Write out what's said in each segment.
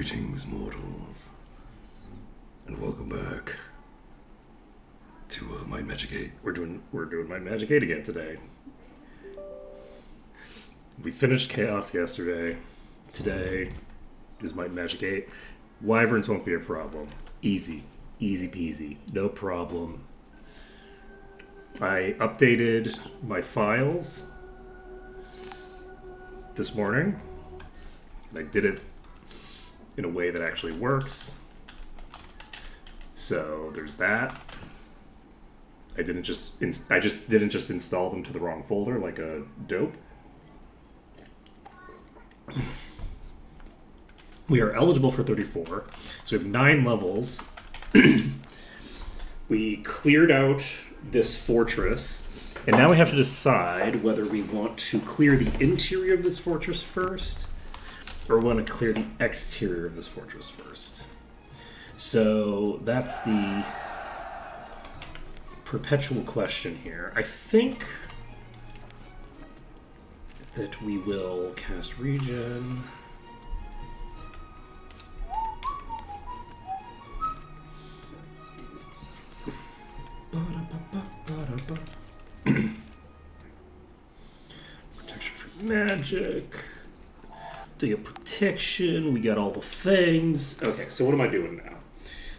Greetings, mortals, and welcome back to Might Magic 8. We're doing Might Magic 8 again today. We finished Chaos yesterday. Today is Might Magic 8. Wyverns won't be a problem. Easy peasy, no problem. I updated my files this morning, and I did it in a way that actually works. So there's that. I just didn't just install them to the wrong folder like a dope. We are eligible for 34. So we have 9 levels. We cleared out this fortress, and now we have to decide whether we want to clear the interior of this fortress first, or we want to clear the exterior of this fortress first. So that's the perpetual question here. I think that we will cast Regen. Protection for magic. To get protection, we got all the things. Okay, so what am I doing now?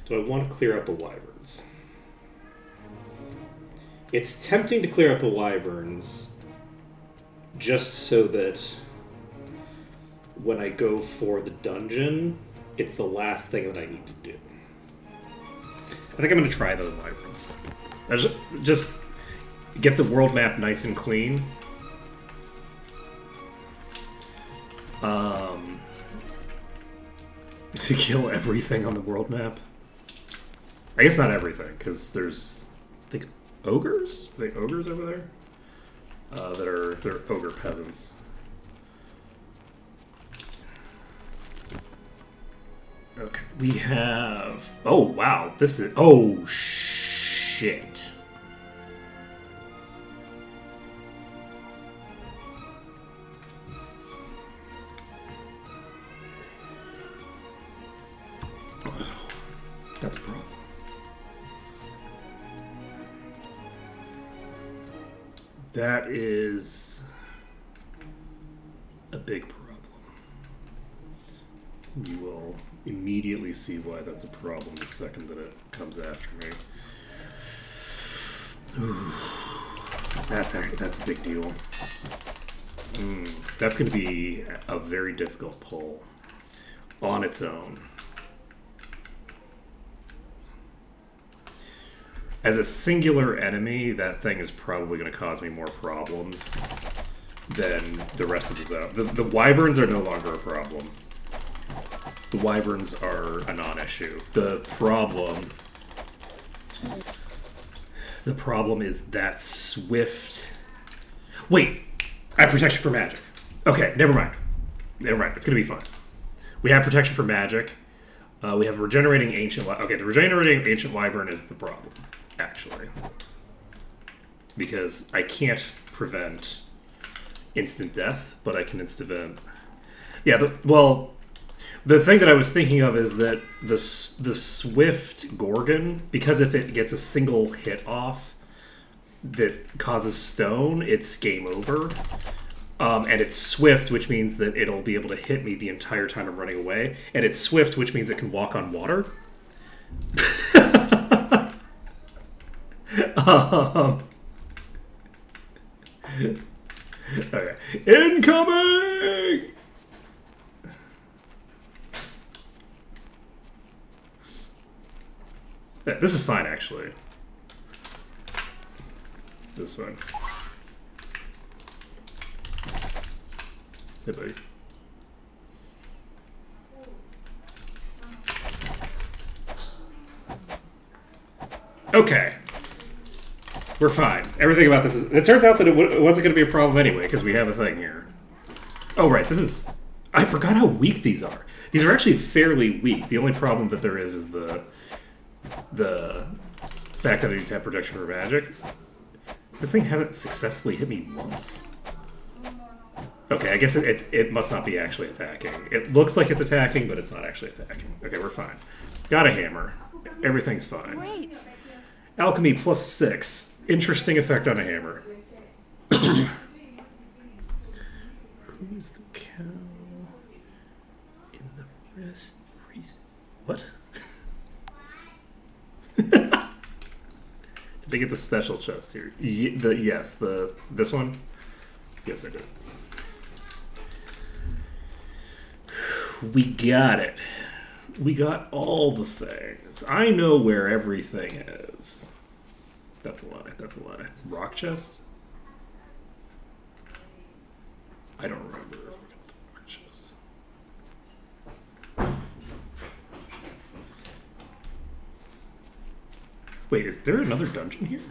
Do I want to clear out the wyverns? It's tempting to clear out the wyverns just so that when I go for the dungeon, it's the last thing that I need to do. I think I'm going to try the wyverns. Just get the world map nice and clean. To kill everything on the world map. I guess not everything, because there's, I think, ogres? Are they ogres over there? They're ogre peasants. Okay, we have... Oh, wow, this is... Oh, shit. That's a problem. That is a big problem. You will immediately see why that's a problem the second that it comes after me. Ooh, that's a big deal. That's going to be a very difficult pull on its own. As a singular enemy, that thing is probably going to cause me more problems than the rest of the zone. The wyverns are no longer a problem. The wyverns are a non-issue. The problem is that swift... Wait! I have protection for magic. Okay, never mind. It's going to be fine. We have protection for magic. We have regenerating ancient... Okay, the regenerating ancient wyvern is the problem, actually. Because I can't prevent instant death, but I can instant... Yeah, the thing that I was thinking of is that the Swift Gorgon, because if it gets a single hit off that causes stone, it's game over. And it's Swift, which means that it'll be able to hit me the entire time I'm running away. And it's Swift, which means it can walk on water. Okay. Incoming! Yeah, this is fine, actually. This is fine. Hey, buddy. Okay. We're fine. Everything about this is... It turns out that it wasn't going to be a problem anyway, because we have a thing here. Oh, right. This is... I forgot how weak these are. These are actually fairly weak. The only problem that there is the fact that I need to have protection for magic. This thing hasn't successfully hit me once. Okay, I guess it must not be actually attacking. It looks like it's attacking, but it's not actually attacking. Okay, we're fine. Got a hammer. Everything's fine. Great. Alchemy +6. Interesting effect on a hammer. Who's the cow in the rest? What? Did they get the special chest here? This one? Yes, I did. We got it. We got all the things. I know where everything is. That's a lie. That's a lie. Rock chest? I don't remember if we got the rock chest. Wait, is there another dungeon here?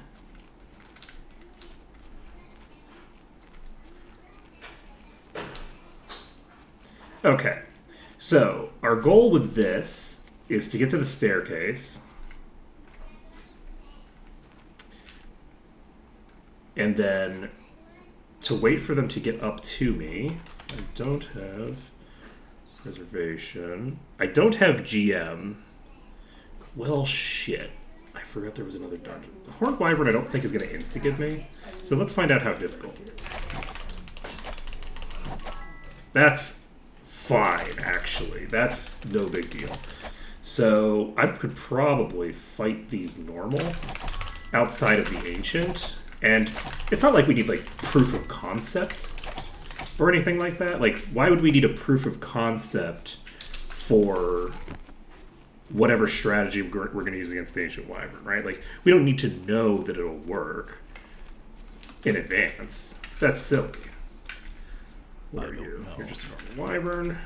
Okay. So, our goal with this is to get to the staircase. And then to wait for them to get up to me. I don't have reservation. I don't have GM. Well, shit. I forgot there was another dungeon. The Horned Wyvern I don't think is going to insta-give me. So let's find out how difficult it is. That's fine, actually. That's no big deal. So I could probably fight these normal outside of the Ancient. And it's not like we need, like, proof of concept or anything like that. Like, why would we need a proof of concept for whatever strategy we're going to use against the Ancient Wyvern, right? Like, we don't need to know that it'll work in advance. That's silly. What are you? You're just a normal Wyvern.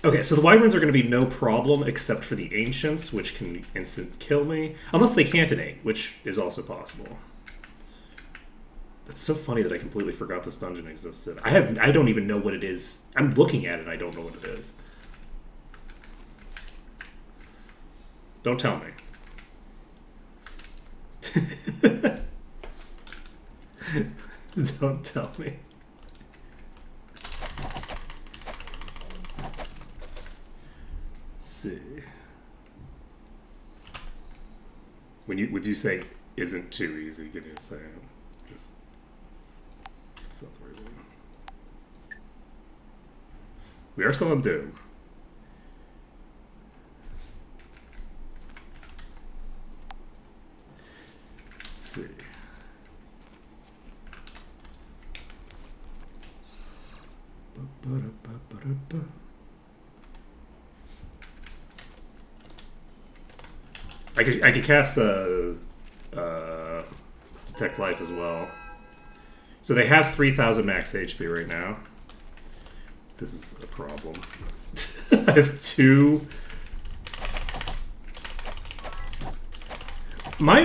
Okay, so the Wyverns are going to be no problem except for the Ancients, which can instant kill me. Unless they cantonate, which is also possible. It's so funny that I completely forgot this dungeon existed. I don't even know what it is. I'm looking at it and I don't know what it is. Don't tell me. Don't tell me. Let's see. Would you say isn't too easy? Give me a second. Just it's not the right one. We are still on Doom. Let's see. I could cast a Detect Life as well. So they have 3,000 max HP right now. This is a problem. I have 2. My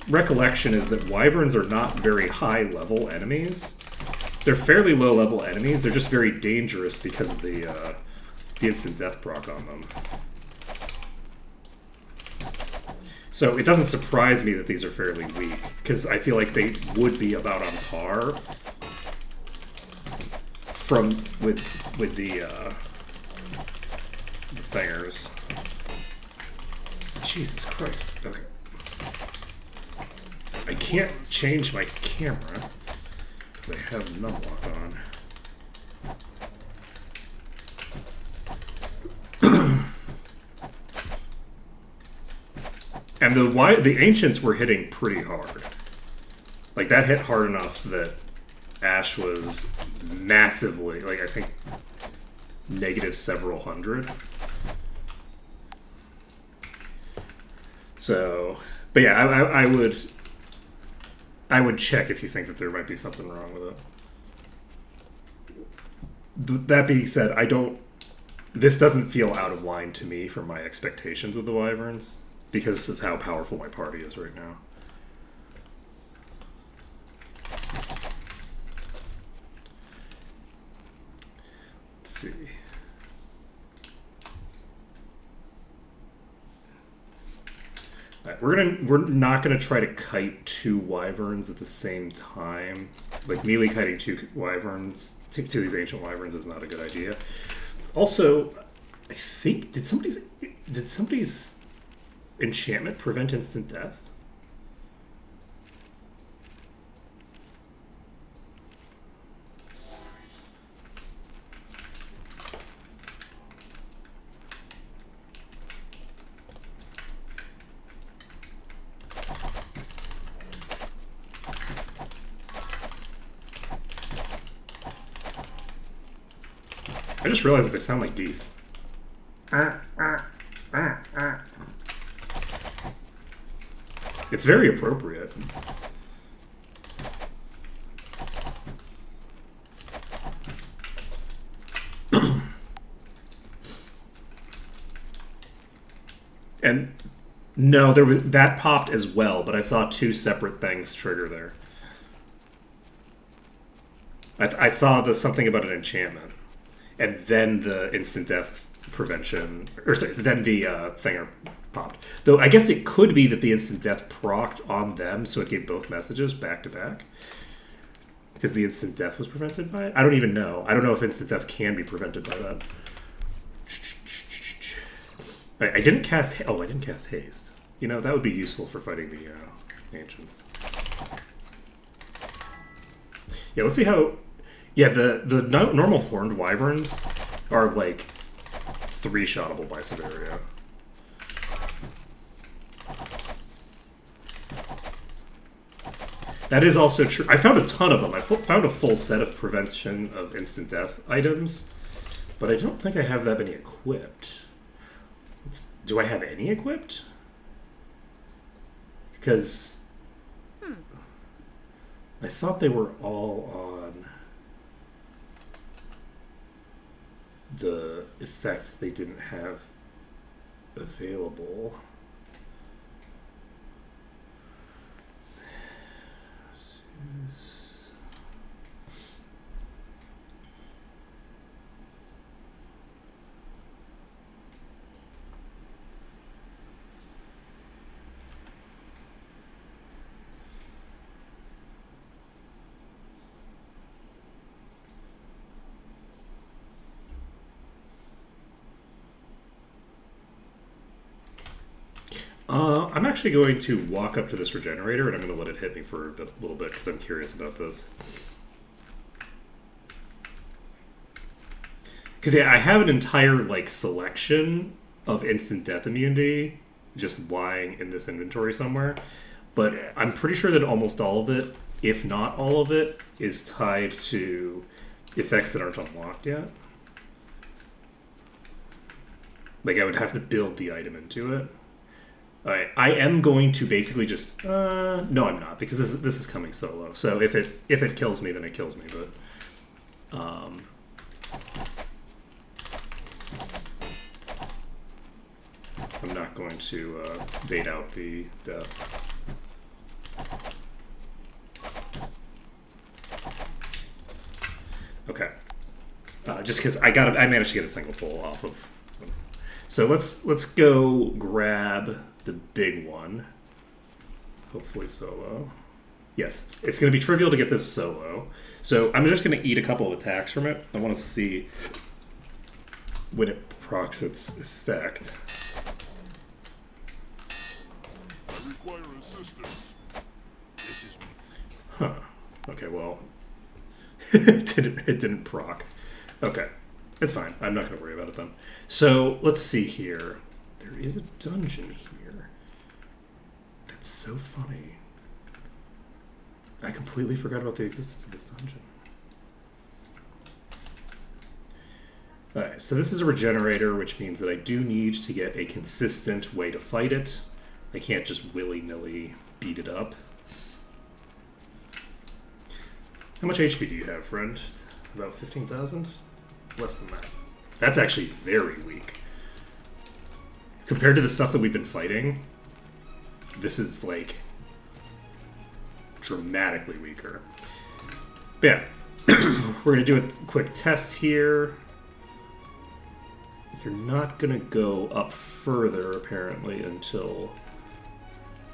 recollection is that Wyverns are not very high level enemies. They're fairly low level enemies. They're just very dangerous because of the instant death proc on them. So it doesn't surprise me that these are fairly weak, because I feel like they would be about on par with the thingers. Jesus Christ. Okay. I can't change my camera because I have numlock on. And the Ancients were hitting pretty hard. Like, that hit hard enough that Ash was massively, like, I think, negative several hundred. So, but yeah, I would check if you think that there might be something wrong with it. That being said, this doesn't feel out of line to me from my expectations of the Wyverns, because of how powerful my party is right now. Let's see. Alright, we're not gonna try to kite 2 wyverns at the same time. Like melee kiting 2 wyverns, 2 of these ancient wyverns is not a good idea. Also, I think did somebody's enchantment prevent instant death? I just realized that they sound like geese. It's very appropriate. And no, there was that popped as well, but I saw 2 separate things trigger there. I saw something about an enchantment, and then the instant death prevention, or sorry, then the thinger popped. Though I guess it could be that the instant death procced on them, so it gave both messages back to back. Because the instant death was prevented by it? I don't even know. I don't know if instant death can be prevented by that. I didn't cast... Oh, I didn't cast haste. You know, that would be useful for fighting the ancients. Yeah, let's see how... Yeah, the normal horned wyverns are, like, 3-shottable by Severia. That is also true. I found a ton of them. I found a full set of prevention of instant death items, but I don't think I have that many equipped. Do I have any equipped? Because I thought they were all on the effects they didn't have available. I'm actually going to walk up to this regenerator and I'm going to let it hit me for a little bit because I'm curious about this. Because yeah, I have an entire like selection of instant death immunity just lying in this inventory somewhere, but I'm pretty sure that almost all of it, if not all of it, is tied to effects that aren't unlocked yet. Like I would have to build the item into it. Alright, I am going to basically just no, I'm not, because this is coming solo. So if it kills me, then it kills me. But I'm not going to bait out the death. Okay, just because I managed to get a single pull off of. So let's go grab the big one. Hopefully solo. Yes, it's going to be trivial to get this solo. So I'm just going to eat a couple of attacks from it. I want to see when it procs its effect. I require assistance. This is me. Huh. Okay, well, it didn't proc. Okay, it's fine. I'm not going to worry about it then. So let's see here. There is a dungeon here. That's so funny. I completely forgot about the existence of this dungeon. Alright, so this is a regenerator, which means that I do need to get a consistent way to fight it. I can't just willy-nilly beat it up. How much HP do you have, friend? About 15,000? Less than that. That's actually very weak. Compared to the stuff that we've been fighting, this is, like, dramatically weaker. But yeah, we're going to do a quick test here. You're not going to go up further, apparently, until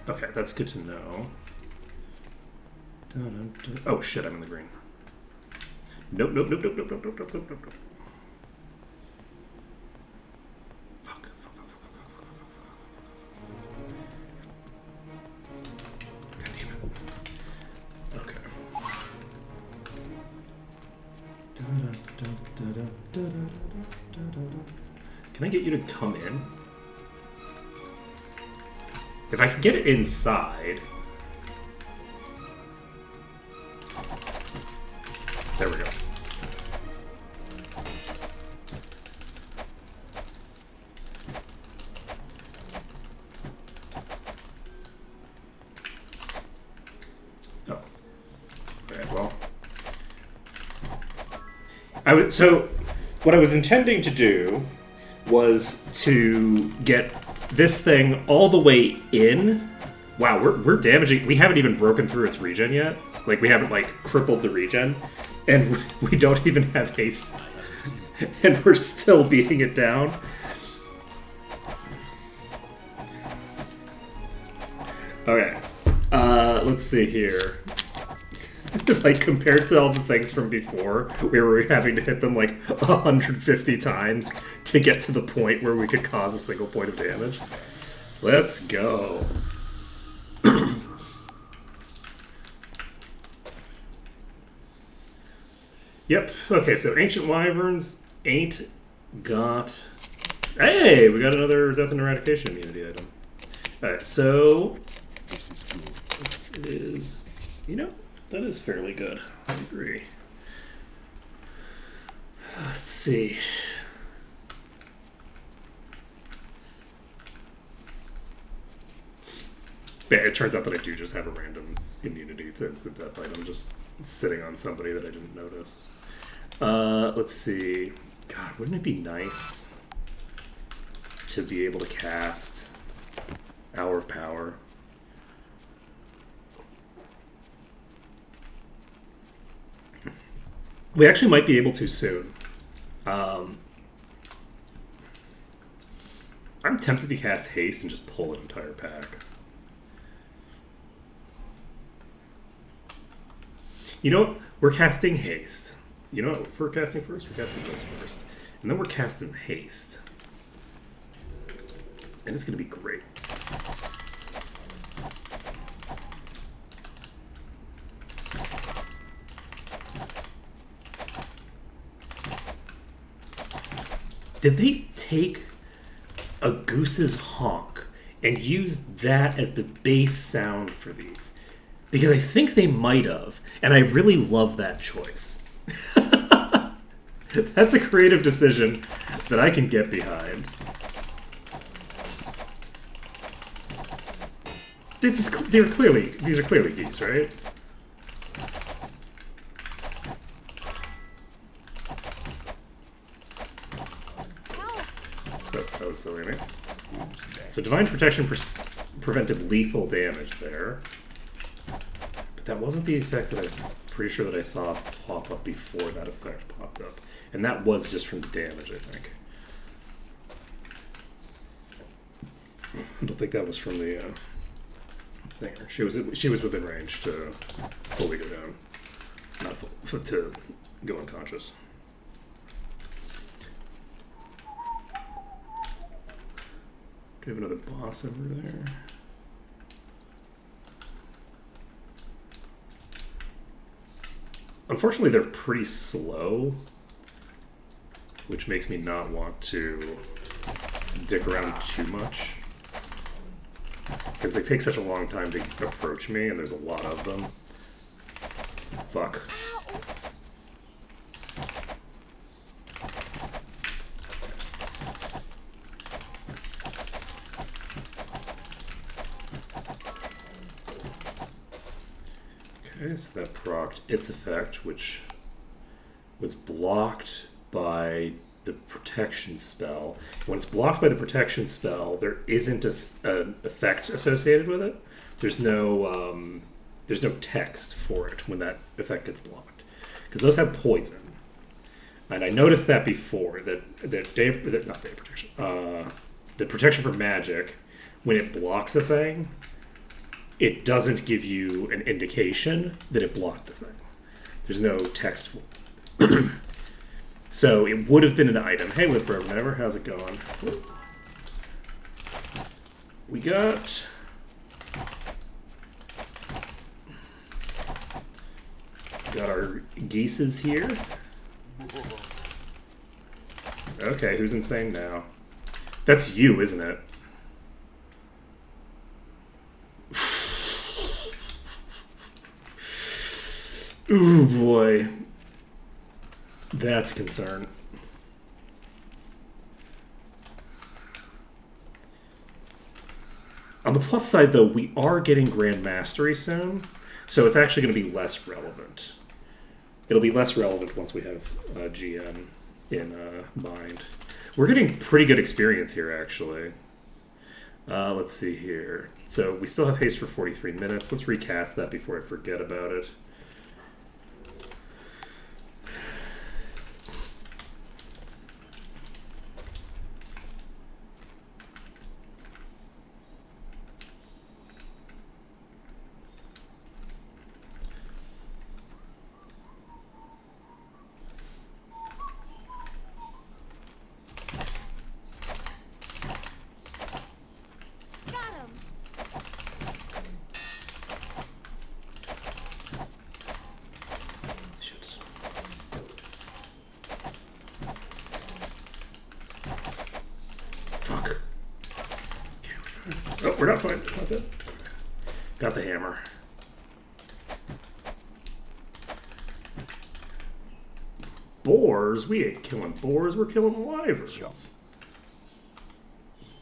Okay, that's good to know. Oh shit, I'm in the green. Nope, nope, nope, nope, nope, nope, nope, nope, nope, nope, nope. Fuck. God damn it. Okay. Can I get you to come in? If I can get it inside... There we go. Oh. Okay, well. So, what I was intending to do was to get this thing all the way in. Wow, we're damaging... We haven't even broken through its regen yet. Like, we haven't, like, crippled the regen. And we don't even have haste. And we're still beating it down. Okay. Let's see here. Like, compared to all the things from before, we were having to hit them, like, 150 times to get to the point where we could cause a single point of damage. Let's go. Yep. Okay, so Ancient Wyverns ain't got... Hey! We got another Death and Eradication immunity item. Alright, so... This is good. This is... You know, that is fairly good. I agree. Let's see. Yeah, it turns out that I do just have a random immunity to instant death item just sitting on somebody that I didn't notice. Let's see. God, wouldn't it be nice to be able to cast Hour of Power? We actually might be able to soon. I'm tempted to cast Haste and just pull an entire pack. You know what? We're casting Haste. You know what we're casting first? We're casting this first. And then we're casting Haste. And it's going to be great. Did they take a goose's honk and use that as the base sound for these? Because I think they might have, and I really love that choice. That's a creative decision that I can get behind. These are clearly geese, right? That was silly, right? So Divine Protection prevented lethal damage there. But that wasn't the effect that I'm pretty sure that I saw pop up before that effect popped up. And that was just from the damage, I think. I don't think that was from the thing. She was within range to fully go down. Not to go unconscious. Do we have another boss over there? Unfortunately, they're pretty slow, which makes me not want to dick around too much. Because they take such a long time to approach me, and there's a lot of them. Fuck. Okay, so that procced its effect, which was blocked by the protection spell. When it's blocked by the protection spell, there isn't an effect associated with it. There's no text for it when that effect gets blocked, because those have poison. And I noticed that before the protection for magic, when it blocks a thing, it doesn't give you an indication that it blocked the thing. There's no text for it. So it would have been an item. Hey, Live Forever Never, how's it going? We got... Got our geeses here. Okay, who's insane now? That's you, isn't it? Ooh, boy. That's a concern. On the plus side, though, we are getting Grand Mastery soon, so it's actually going to be less relevant. It'll be less relevant once we have GM in mind. We're getting pretty good experience here, actually. Let's see here. So we still have haste for 43 minutes. Let's recast that before I forget about it. Oh, we're not fine. Not dead. Got the hammer. Boars? We ain't killing boars. We're killing wyverns.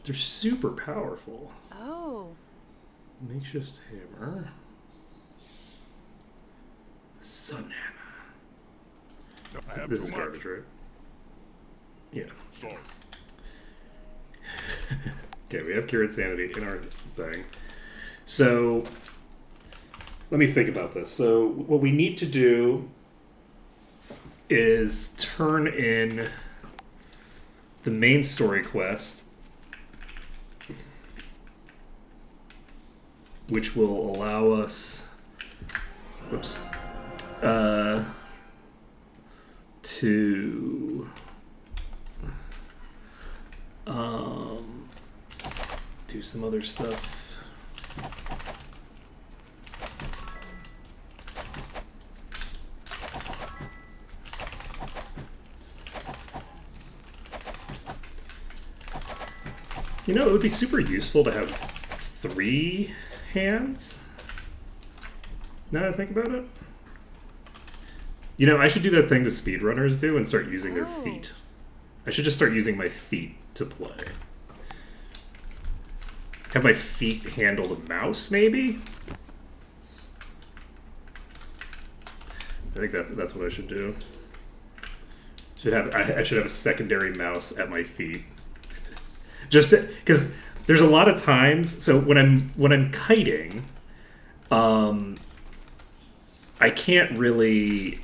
They're super powerful. Oh. Makeshift hammer. Sun hammer. I have This is too much. garbage, right? Yeah. Sorry. Okay, we have Cure Insanity in our thing. So, let me think about this. So, what we need to do is turn in the main story quest, which will allow us, to do some other stuff. You know, it would be super useful to have 3 hands. Now that I think about it. You know, I should do that thing the speedrunners do and start using their feet. I should just start using my feet to play. Have my feet handle the mouse, maybe? I think that's what I should do. I should have a secondary mouse at my feet. Just because there's a lot of times. So when I'm kiting, I can't really.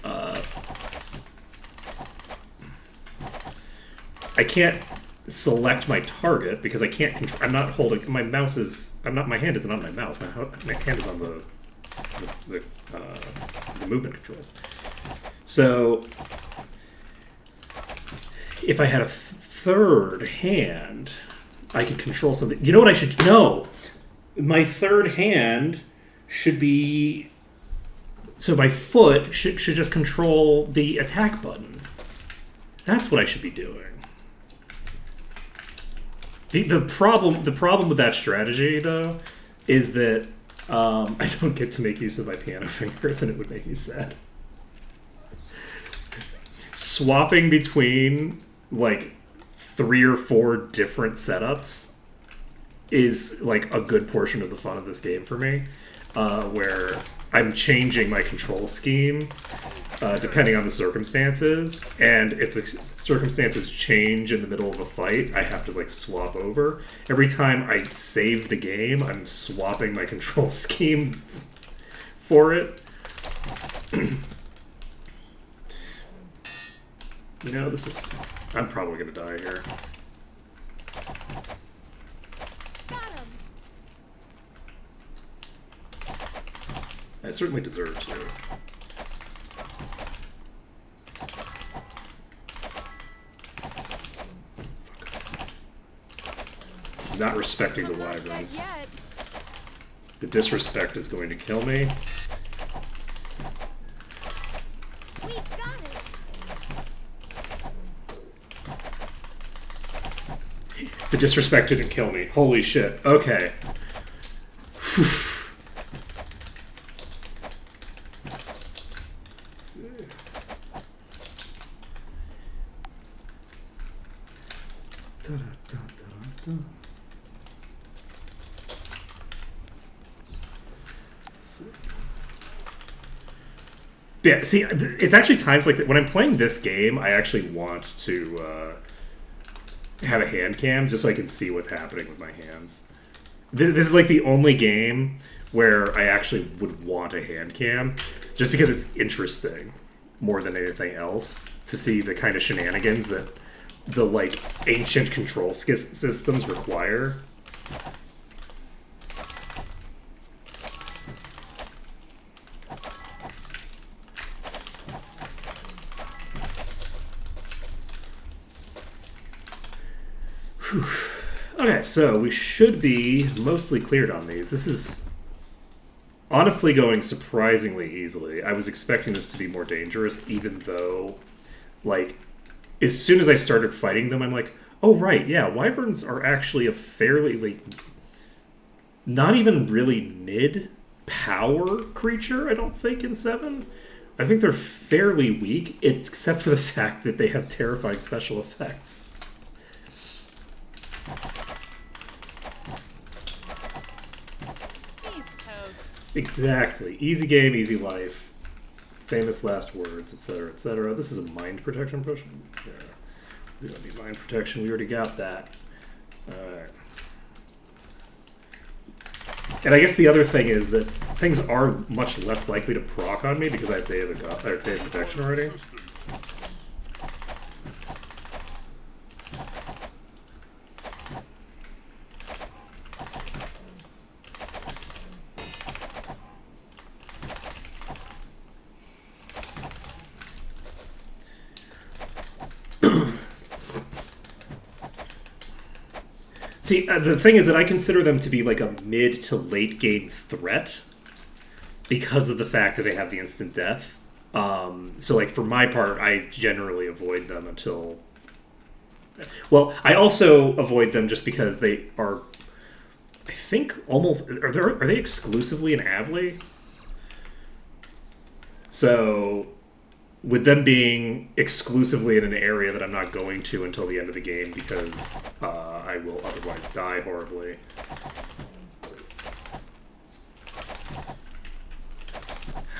I can't select my target because I can't. I'm not holding my mouse is. I'm not. My hand isn't on my mouse. My hand is on the movement controls. So if I had a third hand, I could control something. You know what I should know? My third hand should be. So my foot should just control the attack button. That's what I should be doing. The problem with that strategy, though, is that I don't get to make use of my piano fingers, and it would make me sad. Swapping between, like, 3 or 4 different setups is, like, a good portion of the fun of this game for me, where I'm changing my control scheme depending on the circumstances, and if the circumstances change in the middle of a fight, I have to like swap over. Every time I save the game, I'm swapping my control scheme for it. You know, this is... I'm probably gonna die here. I certainly deserve to. Not respecting the wyverns. The disrespect is going to kill me. We got it. The disrespect didn't kill me. Holy shit. Okay. Yeah, see, it's actually times like that. When I'm playing this game, I actually want to have a hand cam just so I can see what's happening with my hands. This is like the only game where I actually would want a hand cam, just because it's interesting more than anything else to see the kind of shenanigans that the like ancient control systems require. Whew. Okay, so we should be mostly cleared on these. This is honestly going surprisingly easily. I was expecting this to be more dangerous, even though, like, as soon as I started fighting them, I'm like, oh, right, yeah, wyverns are actually a fairly, like, not even really mid-power creature, I don't think, in 7. I think they're fairly weak, except for the fact that they have terrifying special effects. He's toast. Exactly. Easy game, easy life. Famous last words, etc., etc. This is a mind protection potion. Yeah. We don't need mind protection. We already got that. Alright. And I guess the other thing is that things are much less likely to proc on me because I have Day of Protection already. See, the thing is that I consider them to be like a mid to late game threat because of the fact that they have the instant death. So, like, for my part, I generally avoid them until... Well, I also avoid them just because they are, I think, almost... Are they exclusively in Avley? So... with them being exclusively in an area that I'm not going to until the end of the game because I will otherwise die horribly.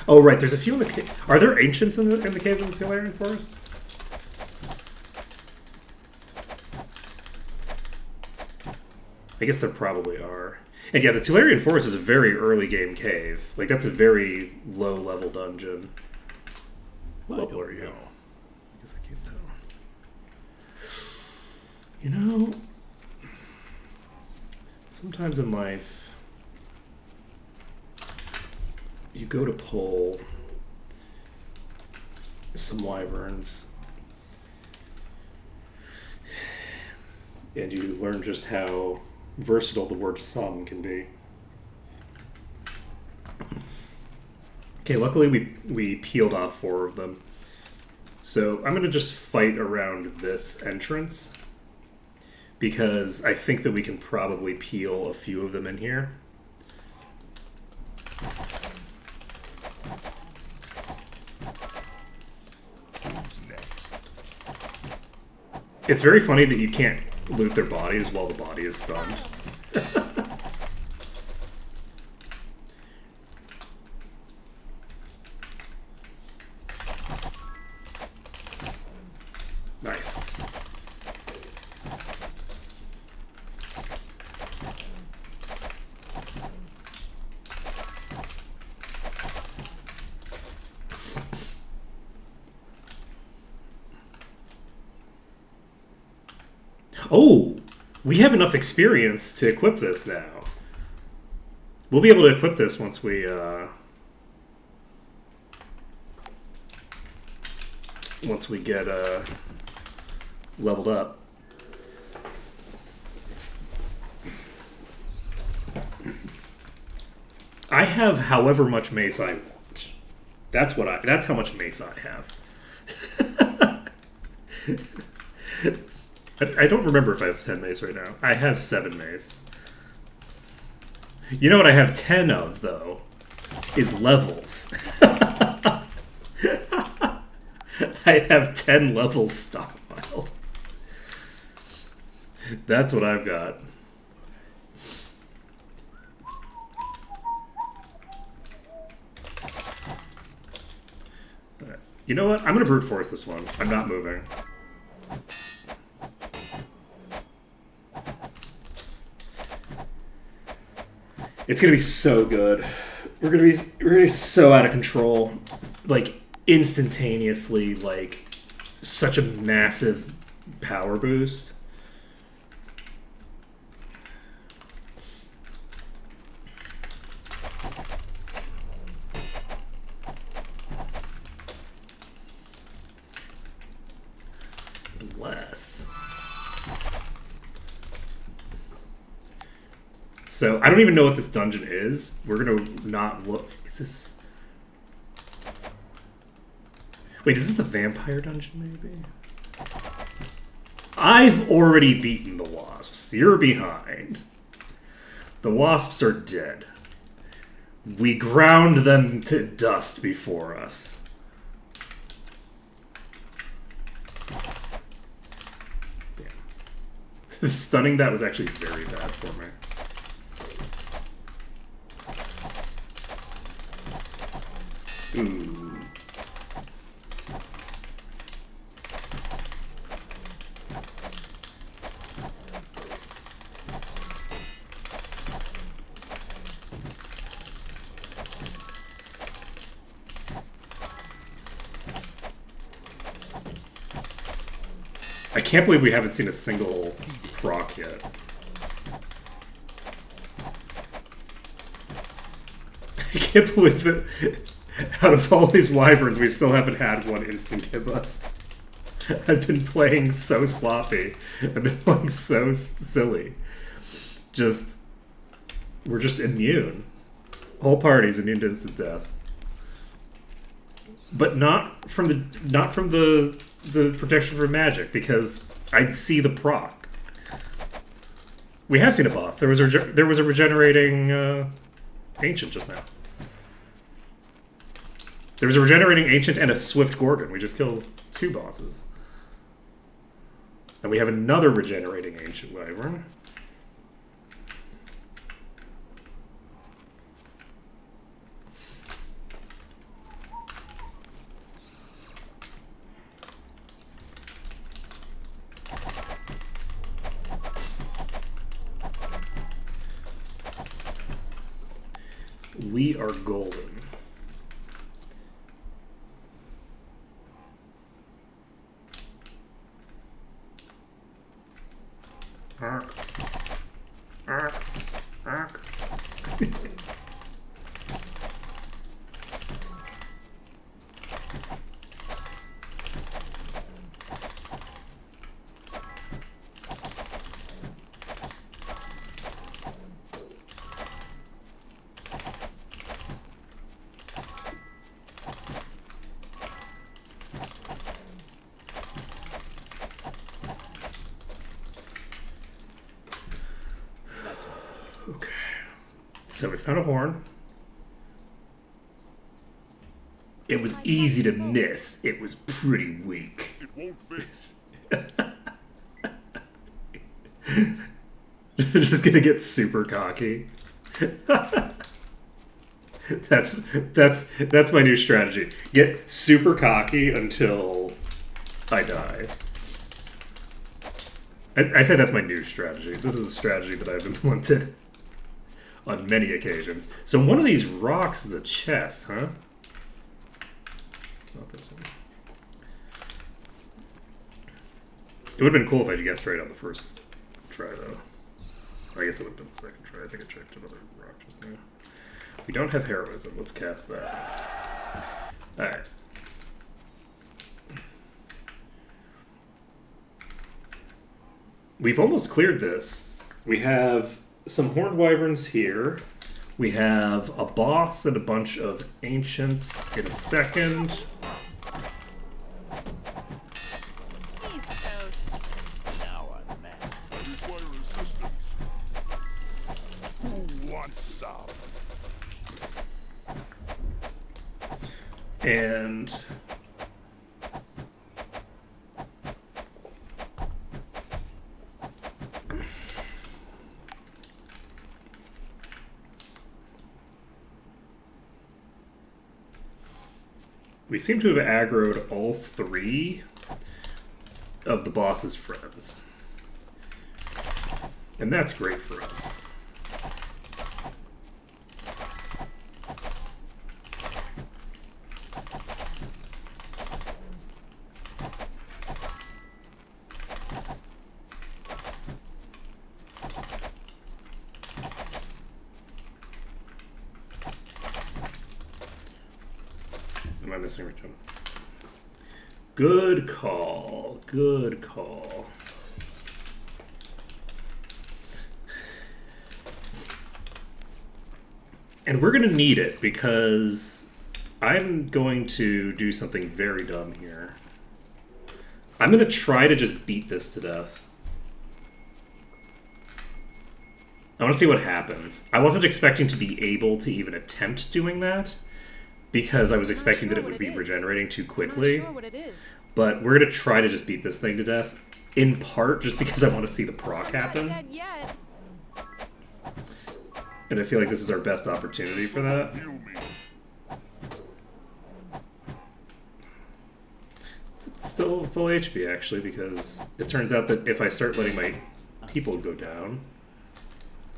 Oh, right, there's a few in the... Are there ancients in the caves of the Tolarian Forest? I guess there probably are. And yeah, the Tolarian Forest is a very early game cave. Like, that's a very low-level dungeon. What level are you? I guess I can't tell. You know, sometimes in life, you go to pull some wyverns, and you learn just how versatile the word some can be. Okay, luckily we peeled off 4 of them. So I'm going to just fight around this entrance because I think that we can probably peel a few of them in here. Who's next? It's very funny that you can't loot their bodies while the body is stunned. Nice. Oh, we have enough experience to equip this now. We'll be able to equip this once we once we get leveled up. I have however much mace I want. That's how much mace I have. I don't remember if I have 10 mace right now. I have 7 mace. You know what I have 10 of, though? Is levels. I have 10 levels stockpiled. That's what I've got. Alright. You know what? I'm gonna brute force this one. I'm not moving. It's gonna be so good. We're gonna be so out of control. Like instantaneously, like such a massive power boost. Less. So I don't even know what this dungeon is. We're gonna not look. Is this? Wait, is this the vampire dungeon, maybe? I've already beaten the wasps. You're behind. The wasps are dead. We ground them to dust before us. Damn. Stunning that was actually very bad for me. Ooh. I can't believe we haven't seen a single proc yet. I can't believe that out of all these wyverns, we still haven't had one instant hit us. I've been playing so sloppy. I've been playing so silly. We're just immune. Whole party's immune to instant death. But not from the protection from magic, because I'd see the proc. We have seen a boss. There was a regenerating ancient just now. There was a regenerating ancient and a swift gorgon. We just killed 2 bosses. And we have another regenerating ancient wyvern. We are golden. Ark. Ark. Ark. Okay. So we found a horn. It was easy to miss. It was pretty weak. It won't fit. Just gonna get super cocky. That's my new strategy. Get super cocky until I die. I say that's my new strategy. This is a strategy that I've implemented on many occasions. So one of these rocks is a chest, huh? It's not this one. It would have been cool if I guessed right on the first try, though. I guess it would have been the second try. I think I checked another rock just now. We don't have heroism. Let's cast that. Alright. we've almost cleared this. We have some horned wyverns here. We have a boss and a bunch of ancients in a second. He's toast. Now I'm mad. I require assistance. Who wants some? And we seem to have aggroed all 3 of the boss's friends. And that's great for us. Am I missing Return? Good call. Good call. And we're going to need it because I'm going to do something very dumb here. I'm going to try to just beat this to death. I want to see what happens. I wasn't expecting to be able to even attempt doing that because I was expecting that it would be regenerating too quickly. I'm not sure what it is. But we're going to try to just beat this thing to death. In part, just because I want to see the proc I'm not happen. dead yet. And I feel like this is our best opportunity for that. Heal me. It's still full HP, actually, because it turns out that if I start letting my people go down...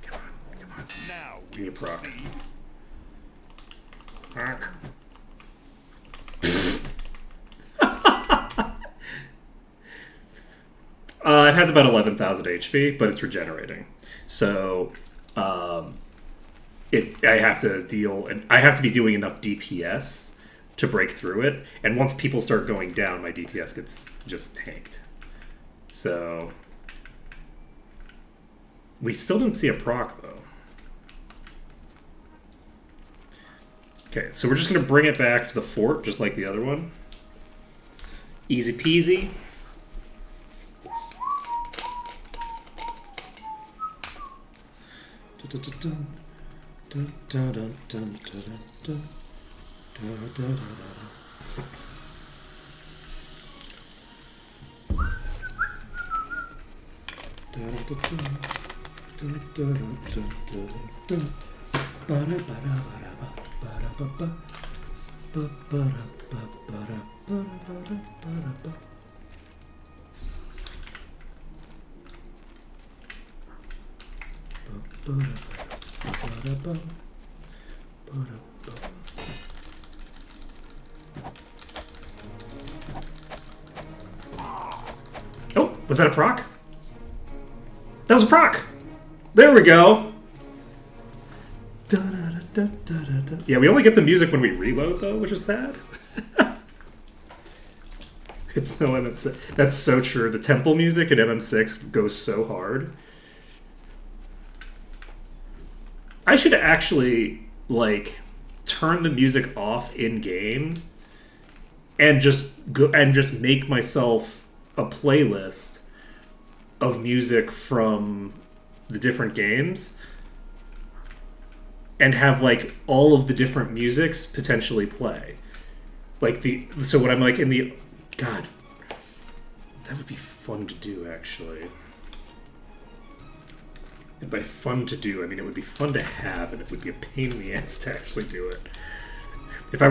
Come on, come on. Now Give me a we'll proc. see. Proc. It has about 11,000 HP, but it's regenerating. So, I have to be doing enough DPS to break through it. And once people start going down, my DPS gets just tanked. So, we still didn't see a proc though. Okay, so we're just gonna bring it back to the fort, just like the other one. Easy peasy. Oh, was that a proc? That was a proc! There we go! Yeah, we only get the music when we reload, though, which is sad. It's no MM6. That's so true. The temple music in MM6 goes so hard. I should actually, like, turn the music off in-game and just make myself a playlist of music from the different games and have like all of the different musics potentially play. Like so when I'm like in the God, that would be fun to do actually. And by fun to do, I mean it would be fun to have, and it would be a pain in the ass to actually do it. If I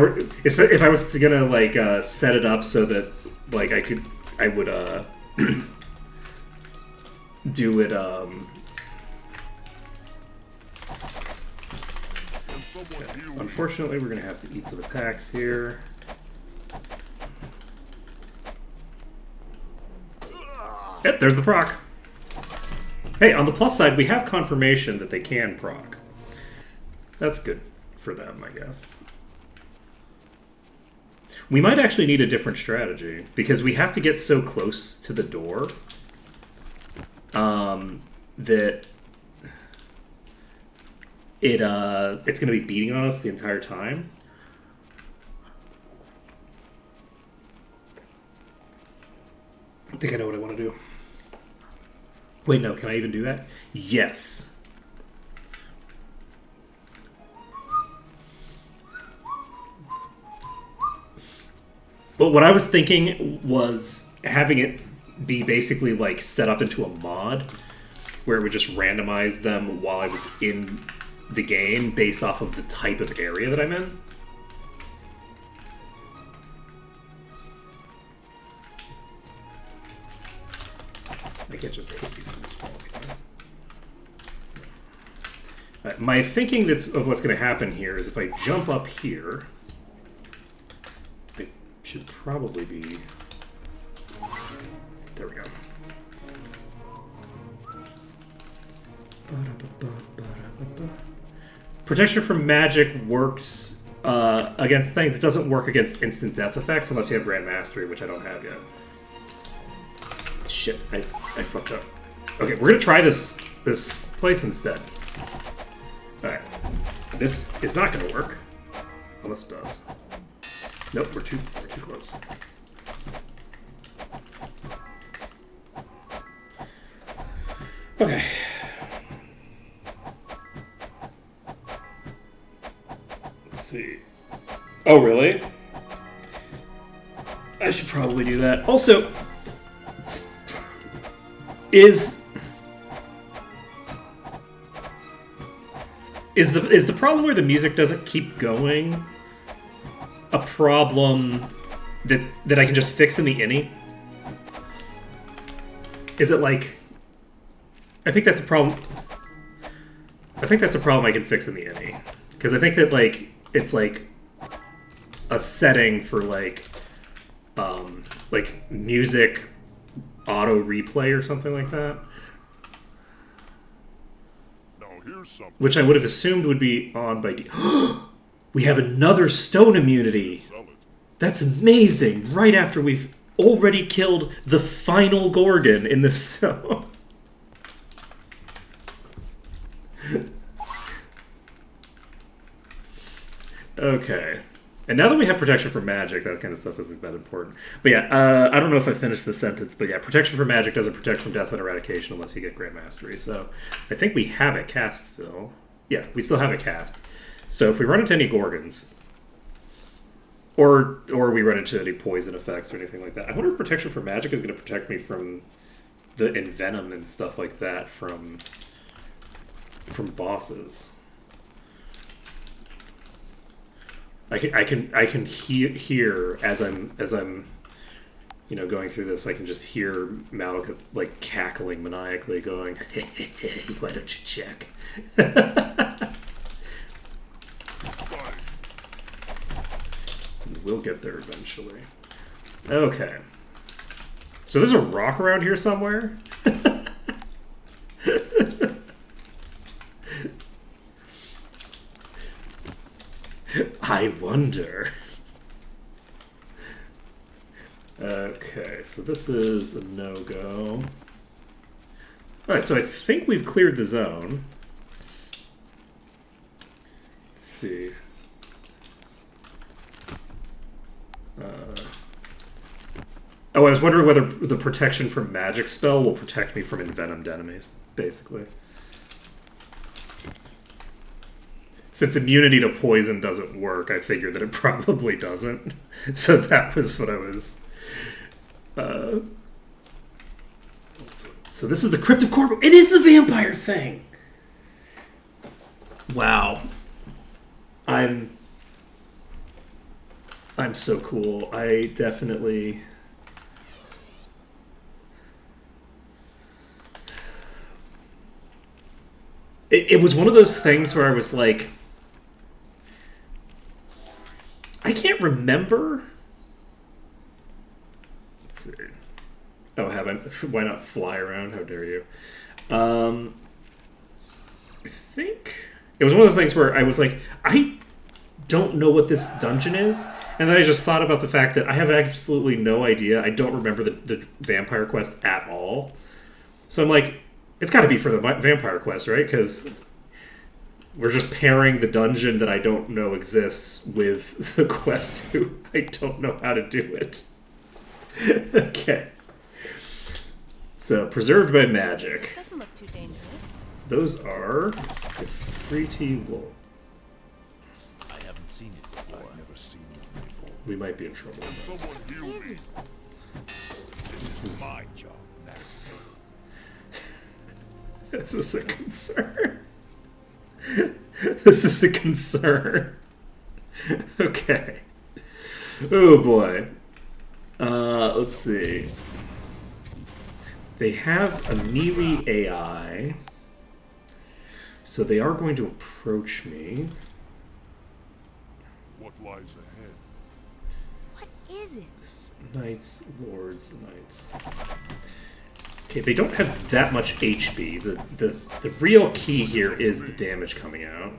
was gonna like set it up so that like I would do it. Okay. Unfortunately, we're gonna have to eat some attacks here. Yep, there's the proc. Hey, on the plus side, we have confirmation that they can proc. That's good for them, I guess. We might actually need a different strategy, because we have to get so close to the door that it's going to be beating on us the entire time. I think I know what I want to do. Wait, no, can I even do that? Yes. Well, what I was thinking was having it be basically like set up into a mod where it would just randomize them while I was in the game based off of the type of area that I'm in. I can't just hit you from this wall. My thinking of what's going to happen here is if I jump up here, it should probably be... There we go. Protection from magic works against things. It doesn't work against instant death effects unless you have Grand Mastery, which I don't have yet. Shit, I fucked up. Okay, we're gonna try this place instead. Alright. This is not gonna work. Unless it does. Nope, we're too close. Okay. Let's see. Oh, really? I should probably do that. Also, is the problem where the music doesn't keep going a problem that I can just fix in the innie? Is it like... I think that's a problem. I think that's a problem I can fix in the innie. Because I think that, like, it's like a setting for like music auto replay or something like that. Now here's something. Which I would have assumed would be on by We have another stone immunity. Sell it. That's amazing. Right after we've already killed the final Gorgon in the stone. Okay. And now that we have protection from magic, that kind of stuff isn't that important. But yeah, I don't know if I finished the sentence, but yeah, protection from magic doesn't protect from death and eradication unless you get Grand Mastery. So I think we have it cast still. Yeah, we still have it cast. So if we run into any Gorgons, or we run into any poison effects or anything like that, I wonder if protection from magic is going to protect me from the envenom and stuff like that from bosses. I can hear as I'm going through this. I can just hear Malekith like cackling maniacally, going, "Why don't you check?" We'll get there eventually. Okay. So there's a rock around here somewhere. I wonder. Okay, so this is a no-go. Alright, so I think we've cleared the zone. Let's see. Oh, I was wondering whether the protection from magic spell will protect me from envenomed enemies, basically. Since immunity to poison doesn't work, I figured that it probably doesn't. So that was what I was... So this is the Crypt of Corvo. It is the vampire thing! Wow. I'm so cool. I definitely... It was one of those things where I was like... I can't remember. Let's see. Oh, haven't. Why not fly around? How dare you? I think it was one of those things where I was like, I don't know what this dungeon is, and then I just thought about the fact that I have absolutely no idea. I don't remember the vampire quest at all. So I'm like, it's got to be for the vampire quest, right? Because we're just pairing the dungeon that I don't know exists with the quest who I don't know how to do it. Okay. So, preserved by magic. Doesn't look too dangerous. Those are the free tea wool. I haven't seen it before. I've never seen it before. We might be in trouble with this. Someone heal Easy. me. This is, My job now. this is a concern. This is a concern. Okay. Oh boy. Let's see. They have a melee AI, so they are going to approach me. What lies ahead? What is it? Knights, lords, knights. Okay, they don't have that much HP. The real key here is the damage coming out.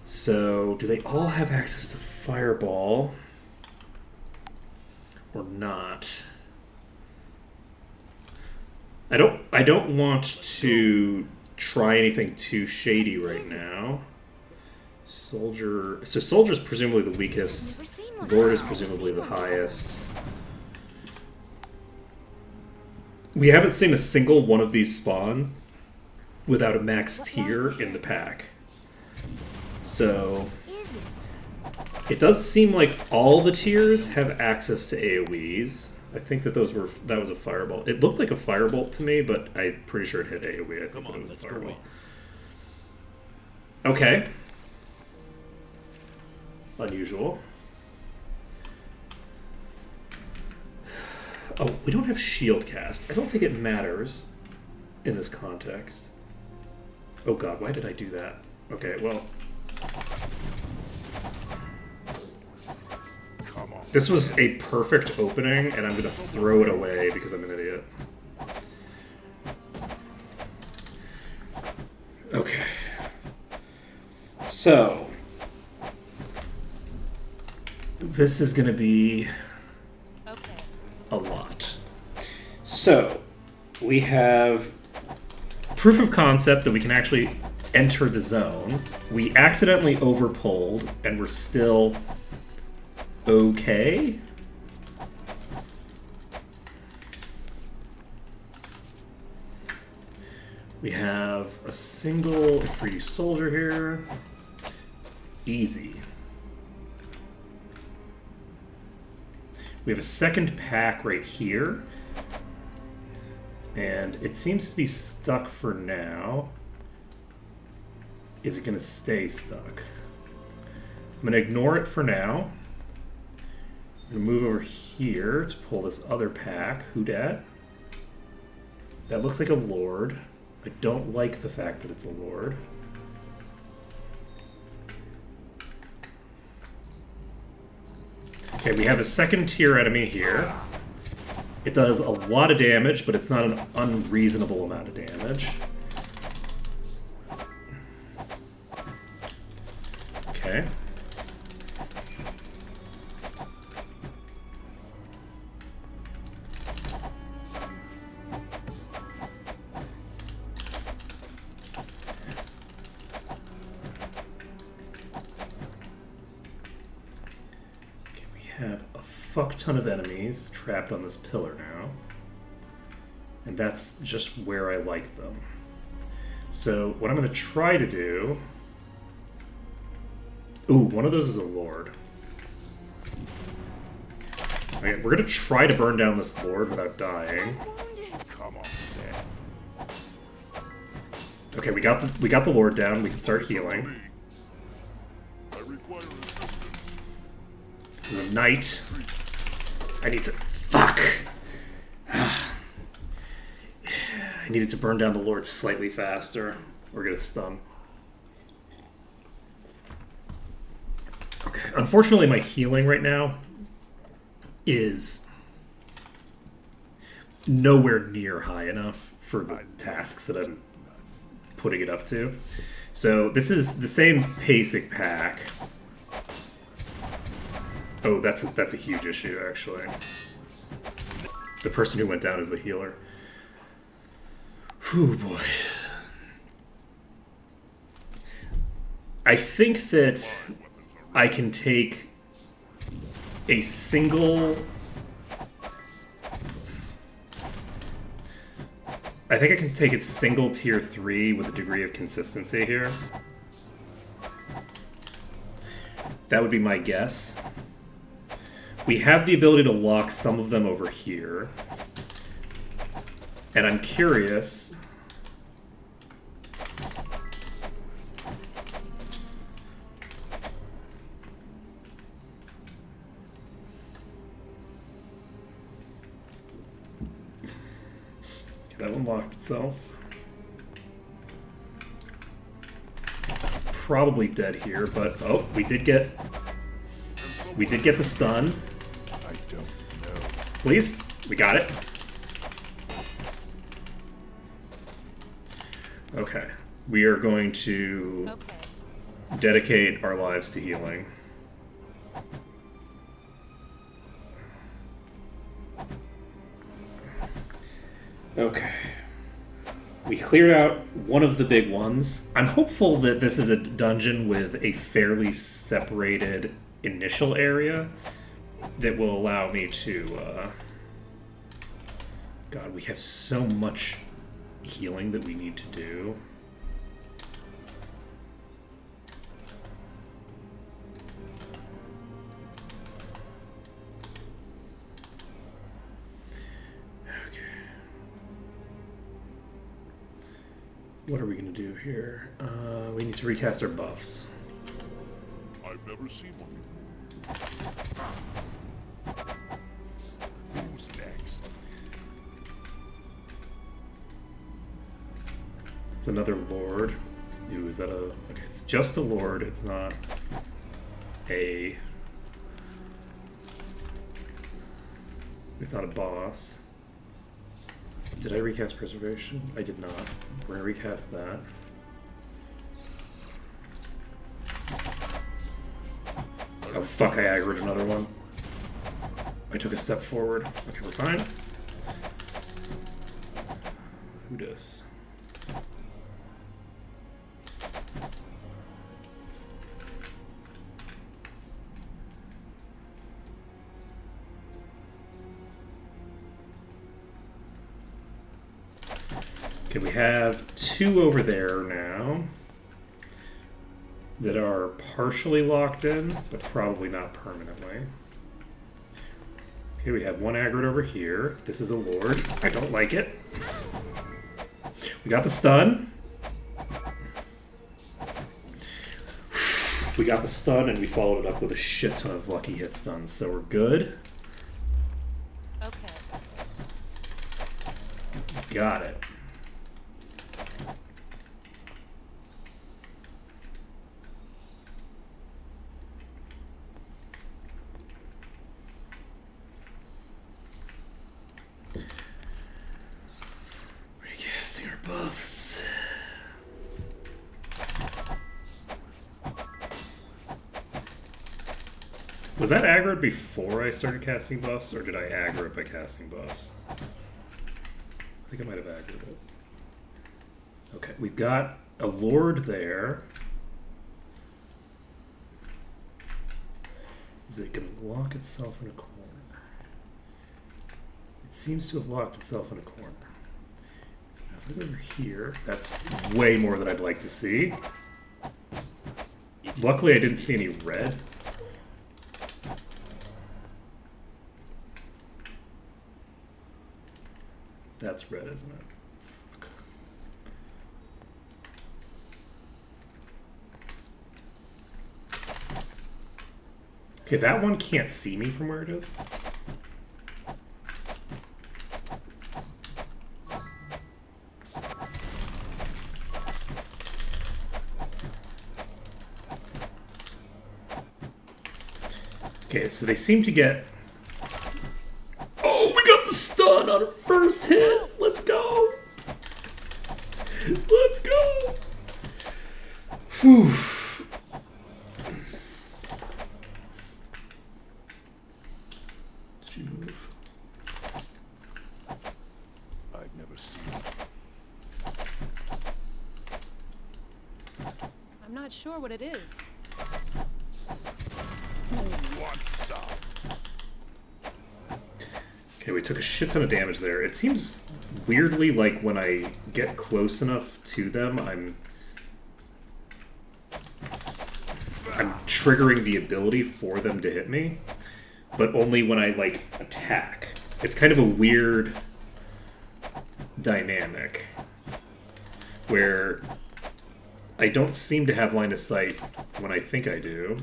So, do they all have access to Fireball? Or not? I don't want to try anything too shady right now. Soldier. So Soldier's presumably the weakest. Never seen one. Lord is presumably the highest. We haven't seen a single one of these spawn without a max tier in the pack. So Is it? it does seem like all the tiers have access to AoEs. I think that that was a fireball. It looked like a firebolt to me, but I'm pretty sure it hit AoE. I think that it was a fireball. Okay. Unusual. Oh, we don't have shield cast. I don't think it matters in this context. Oh god, why did I do that? Okay, well. Come on. This was a perfect opening, and I'm going to throw it away because I'm an idiot. Okay. So. This is going to be Okay. a lot. So, we have proof of concept that we can actually enter the zone. We accidentally overpulled, and we're still okay. We have a single free soldier here. Easy. We have a second pack right here. And it seems to be stuck for now. Is it going to stay stuck? I'm going to ignore it for now. I'm going to move over here to pull this other pack. Who dat? That looks like a lord. I don't like the fact that it's a lord. Okay, we have a second tier enemy here. It does a lot of damage, but it's not an unreasonable amount of damage. Okay. Have a fuck ton of enemies trapped on this pillar now. And that's just where I like them. So what I'm going to try to do... Ooh, one of those is a lord. Okay, we're going to try to burn down this lord without dying. Come on, Dad. Okay, we got the lord down. We can start healing. I require assistance. This is a knight. I need to... Fuck! I needed to burn down the lord slightly faster. We're gonna stun. Okay. Unfortunately, my healing right now is nowhere near high enough for the tasks that I'm putting it up to. So this is the same basic pack. Oh, that's a huge issue, actually. The person who went down is the healer. Whew, boy. I think that I can take a single... I think I can take it single tier 3 with a degree of consistency here. That would be my guess. We have the ability to lock some of them over here. And I'm curious... That one locked itself. Probably dead here, but oh, we did get the stun. I don't know. Please, we got it. Okay, we are going to Okay. dedicate our lives to healing. Okay. We cleared out one of the big ones. I'm hopeful that this is a dungeon with a fairly separated initial area that will allow me to... God, we have so much healing that we need to do. What are we going to do here? We need to recast our buffs. I've never seen one before. Who's next? It's another lord. Ooh, is that a... Okay, it's just a lord. It's not a... It's not a boss. Did I recast preservation? I did not. We're gonna recast that. Oh fuck, I aggroed another one. I took a step forward. Okay, we're fine. Who does? Okay, we have two over there now that are partially locked in, but probably not permanently. Okay, we have one aggroed over here. This is a lord. I don't like it. We got the stun. We got the stun, and we followed it up with a shit ton of lucky hit stuns, so we're good. Okay. Got it. Recasting our buffs. Was that aggroed before I started casting buffs, or did I aggro it by casting buffs? I think I might have aggroed it. Okay, we've got a lord there. Is it going to lock itself in a corner? It seems to have locked itself in a corner. Now if I go over here, that's way more than I'd like to see. Luckily I didn't see any red. That's red, isn't it? Fuck. Okay, that one can't see me from where it is. Okay, so they seem to get... Oh, we got the stun on our first hit! Let's go! Let's go! Whew. Did you move? I've never seen it. sure what it is. Who wants some? Okay, we took a shit ton of damage there. It seems weirdly like when I get close enough to them, I'm triggering the ability for them to hit me, but only when I, like, attack. It's kind of a weird dynamic where I don't seem to have line of sight when I think I do.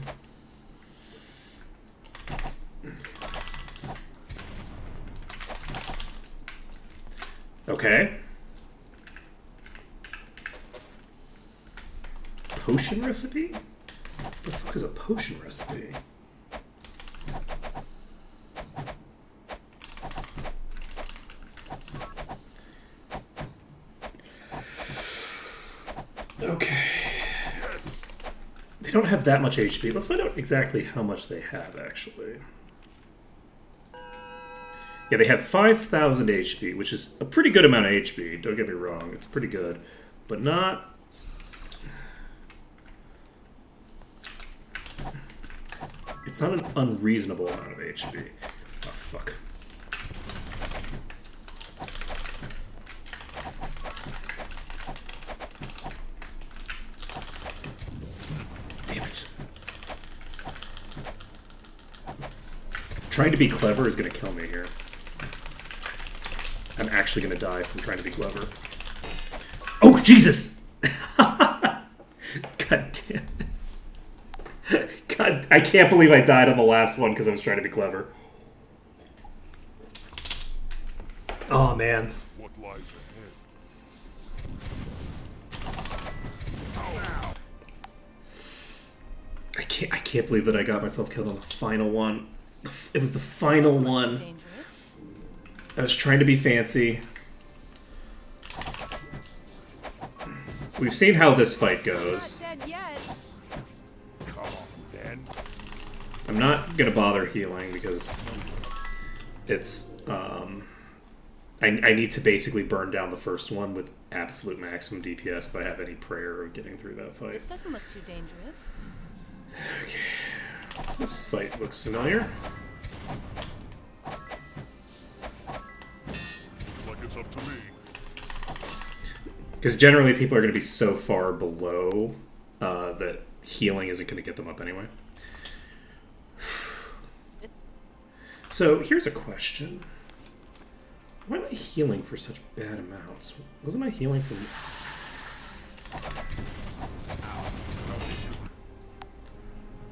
Okay. Potion recipe? What the fuck is a potion recipe? Okay. They don't have that much HP. Let's find out exactly how much they have, actually. Yeah, they have 5,000 HP, which is a pretty good amount of HP. Don't get me wrong. It's pretty good. But not... It's not an unreasonable amount of HP. Oh, fuck. Damn it. Trying to be clever is going to kill me here. I'm actually going to die from trying to be clever. Oh, Jesus! God damn it. God, I can't believe I died on the last one because I was trying to be clever. Oh, man. What lies ahead? I can't believe that I got myself killed on the final one. It was the final one. Dangerous. I was trying to be fancy. We've seen how this fight goes. Not dead yet. Come on, then. I'm not gonna bother healing because it's I need to basically burn down the first one with absolute maximum DPS if I have any prayer of getting through that fight. This doesn't look too dangerous. Okay. This fight looks familiar. Like it's up to me. Because generally people are going to be so far below that healing isn't going to get them up anyway. So here's a question. Why am I healing for such bad amounts? Wasn't I healing from...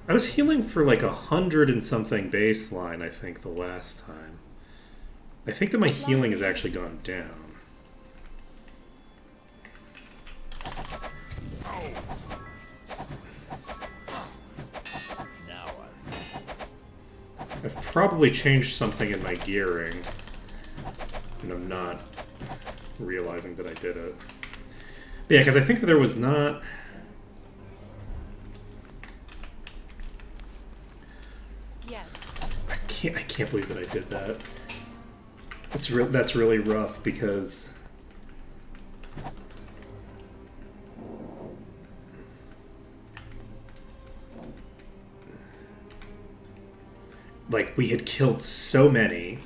I was healing for like 100 and something baseline, I think, the last time. I think that my healing has actually gone down. Now I've probably changed something in my gearing, and I'm not realizing that I did it. But yeah, because I think that there was not... Yes. I can't believe that I did that. That's really rough because... Like, we had killed so many.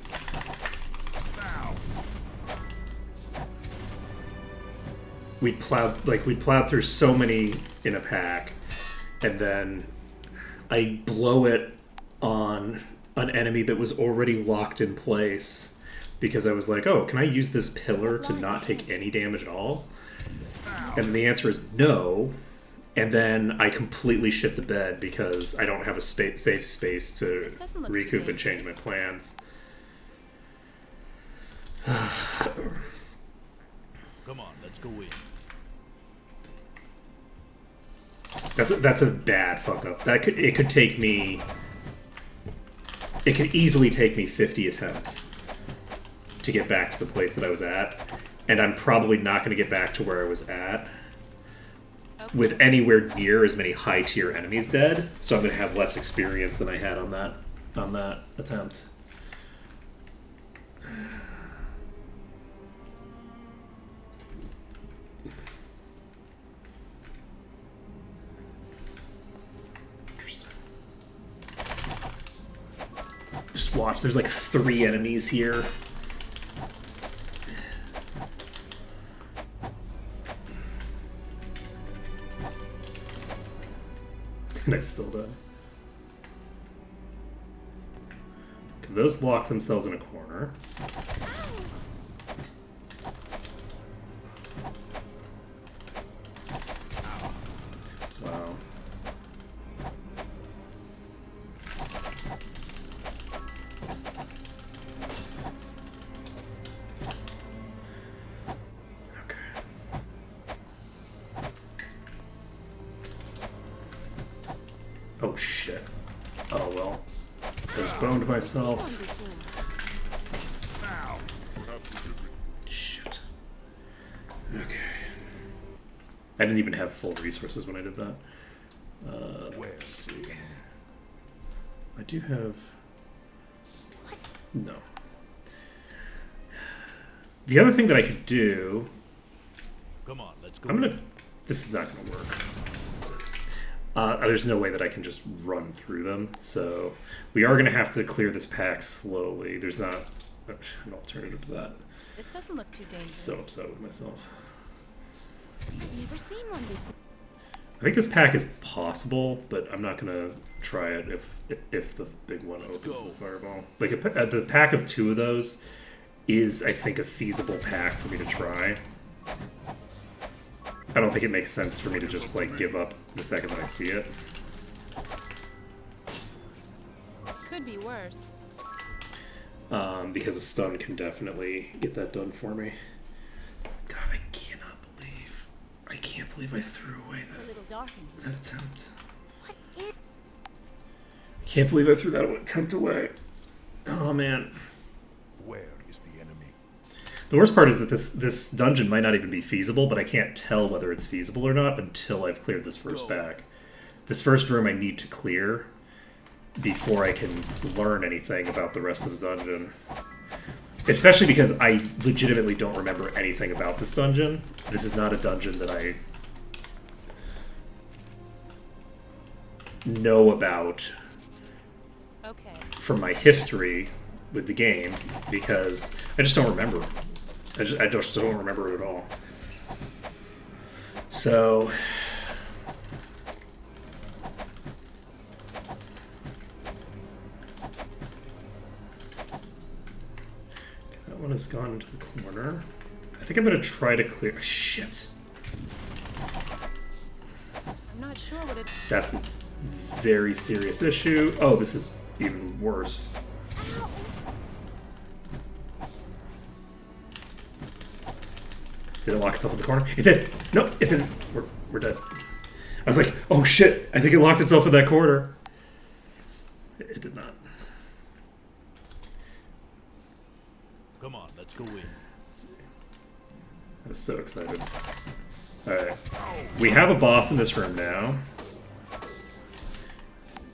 We'd plowed through so many in a pack, and then I blow it on an enemy that was already locked in place because I was like, oh, can I use this pillar to not take any damage at all? And the answer is no. And then I completely shit the bed because I don't have a safe space to recoup and change my plans. come on, let's go in. That's a bad fuck up. It could take me. It could easily take me 50 attempts to get back to the place that I was at, and I'm probably not going to get back to where I was at with anywhere near as many high tier enemies dead. So I'm going to have less experience than I had on that attempt. Just watch. There's like 3 enemies here. And I still die. Okay, those lock themselves in a corner. Wow. Okay. Oh shit. Oh well. I just boned myself. Shit. Okay. I didn't even have full resources when I did that. Let's see. I do have... No. The other thing that I could do... Come on, let's go. I'm gonna... This is not gonna work. There's no way that I can just run through them, so we are gonna have to clear this pack slowly. There's not an alternative to that. This doesn't look too I'm dangerous. so upset with myself. I've never seen one before. I think this pack is possible, but I'm not gonna try it if the big one opens with a fireball. Like the pack of 2 of those is, I think, a feasible pack for me to try. I don't think it makes sense for me to just like give up the second that I see it. Could be worse. Because a stun can definitely get that done for me. God, I can't believe I threw away It's a little dark in here. that attempt. What is... I can't believe I threw that attempt away. Oh man. Where is the enemy? The worst part is that this dungeon might not even be feasible, but I can't tell whether it's feasible or not until I've cleared this first pack. This first room I need to clear before I can learn anything about the rest of the dungeon. Especially because I legitimately don't remember anything about this dungeon. This is not a dungeon that I know about Okay. from my history with the game, because I just don't remember. I just don't remember it at all. So that one has gone into the corner. I think I'm gonna try to clear. Shit. I'm not sure what it... That's a very serious issue. Oh, this is even worse. Did it lock itself in the corner? It did! No, it didn't. We're dead. I was like, oh shit, I think it locked itself in that corner. It did not. Come on, let's go in. I was so excited. Alright. We have a boss in this room now.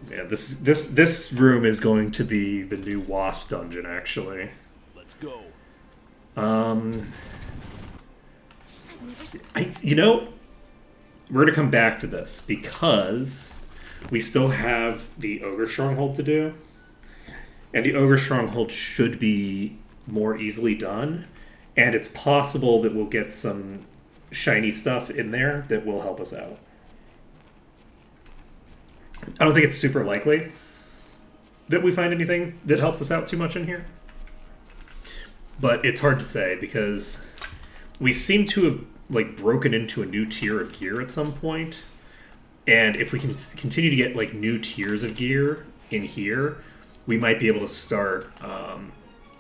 Yeah, this room is going to be the new Wasp dungeon, actually. Let's go. You know, we're gonna come back to this because we still have the Ogre Stronghold to do, and the Ogre Stronghold should be more easily done, and it's possible that we'll get some shiny stuff in there that will help us out. I don't think it's super likely that we find anything that helps us out too much in here, but it's hard to say because we seem to have like broken into a new tier of gear at some point, and if we can continue to get like new tiers of gear in here, we might be able to start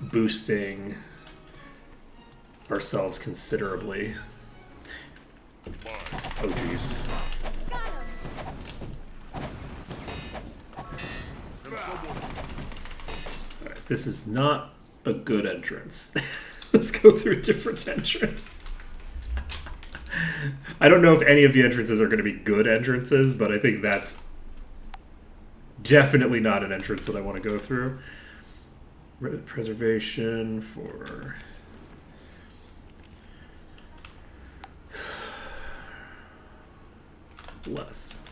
boosting ourselves considerably. Oh jeez. Alright, this is not a good entrance. Let's go through a different entrance. I don't know if any of the entrances are going to be good entrances, but I think that's definitely not an entrance that I want to go through. Preservation for... Bless.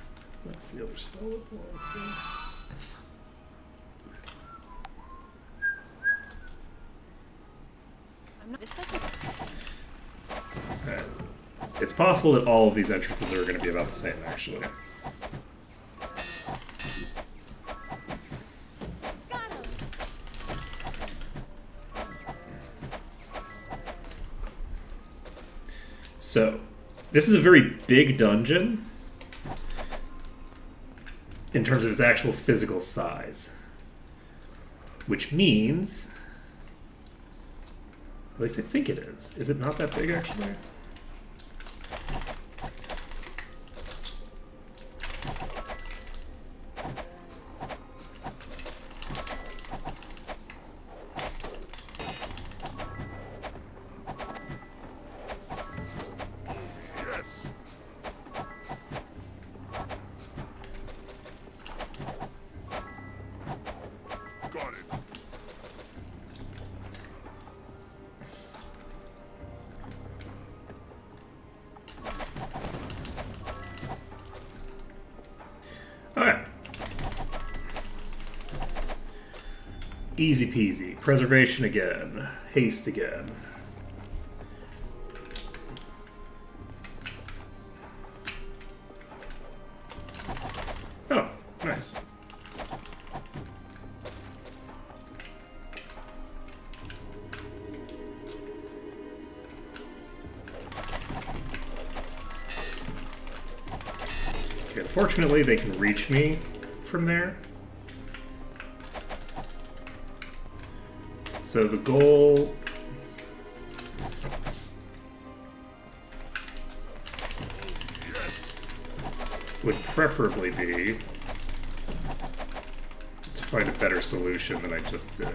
That's the other spell it belongs to. It's possible that all of these entrances are going to be about the same, actually. Got him. So, this is a very big dungeon in terms of its actual physical size. Which means... At least I think it is. Is it not that big, actually? Yes. Got it. Alright. Easy peasy. Preservation again. Haste again. Oh, nice. Okay, unfortunately, they can reach me from there. So the goal... would preferably be to find a better solution than I just did.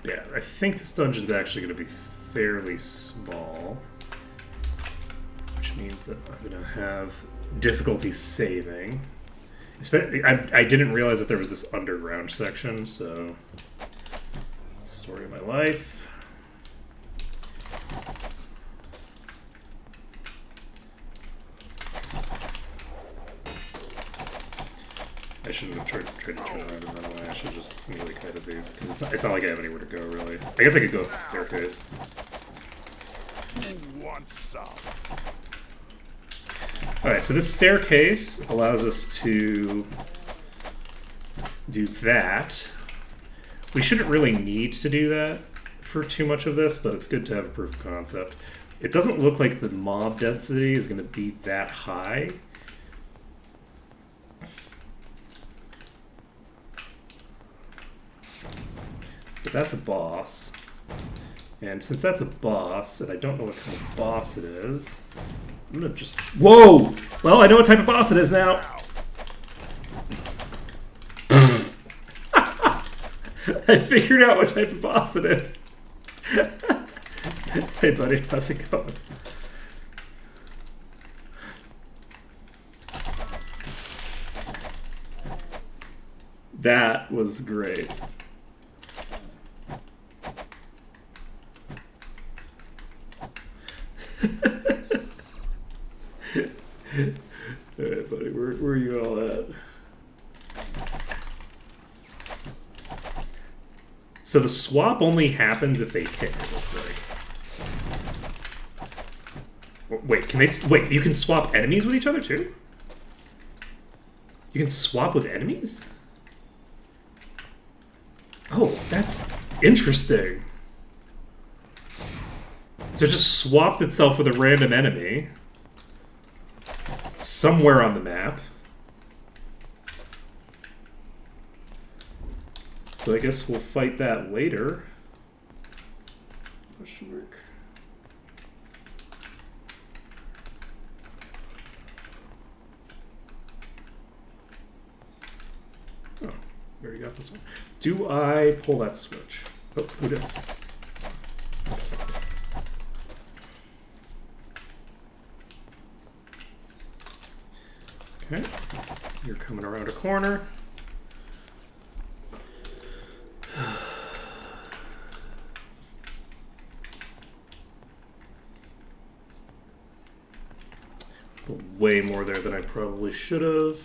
Yeah, I think this dungeon's actually going to be fairly small, which means that I'm going to have difficulty saving. I didn't realize that there was this underground section, so... Story of my life. I shouldn't have tried to turn around and run away. I should have just immediately kited these, because it's not like I have anywhere to go, really. I guess I could go up the staircase. Who wants some? Alright, so this staircase allows us to do that. We shouldn't really need to do that for too much of this, but it's good to have a proof of concept. It doesn't look like the mob density is going to be that high. But that's a boss. And since that's a boss, and I don't know what kind of boss it is, I'm gonna just... Whoa! Well, I know what type of boss it is now. I figured out what type of boss it is. Hey, buddy, how's it going? That was great. Alright, buddy, where are you all at? So the swap only happens if they hit, it looks like. Wait, can they... Wait, you can swap enemies with each other, too? You can swap with enemies? Oh, that's interesting. So it just swapped itself with a random enemy. Somewhere on the map. So I guess we'll fight that later. Question mark. Oh, we already got this one. Do I pull that switch? Oh, who does? Okay, you're coming around a corner. Put way more there than I probably should have.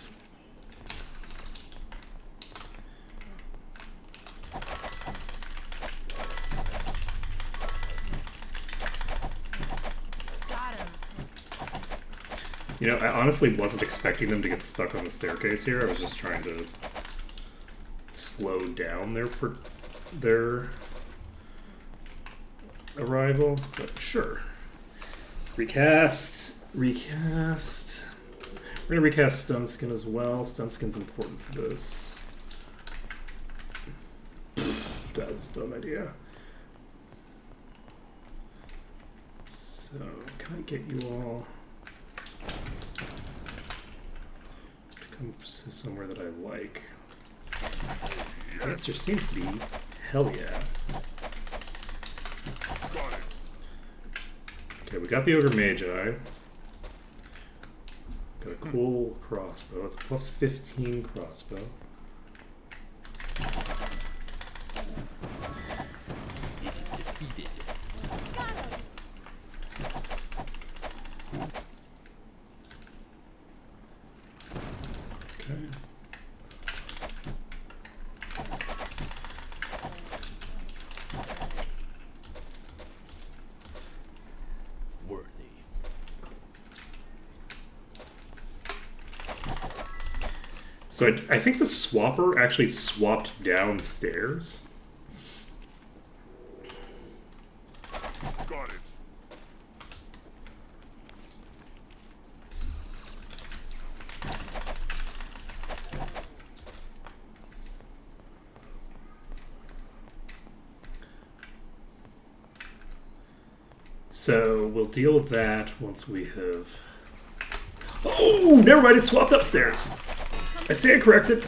You know, I honestly wasn't expecting them to get stuck on the staircase here. I was just trying to slow down their arrival, but sure. Recast. We're gonna recast Stunskin as well. Stunskin's important for this. That was a dumb idea. So, can I get you all to come to somewhere that I like? The answer seems to be hell yeah. Got it. Okay, we got the Ogre Magi. Got a cool crossbow. It's a plus 15 crossbow. It is defeated. Okay. Worthy. So I think the swapper actually swapped downstairs. Got it. So we'll deal with that once we have... Oh, never mind, it swapped upstairs. I stand corrected.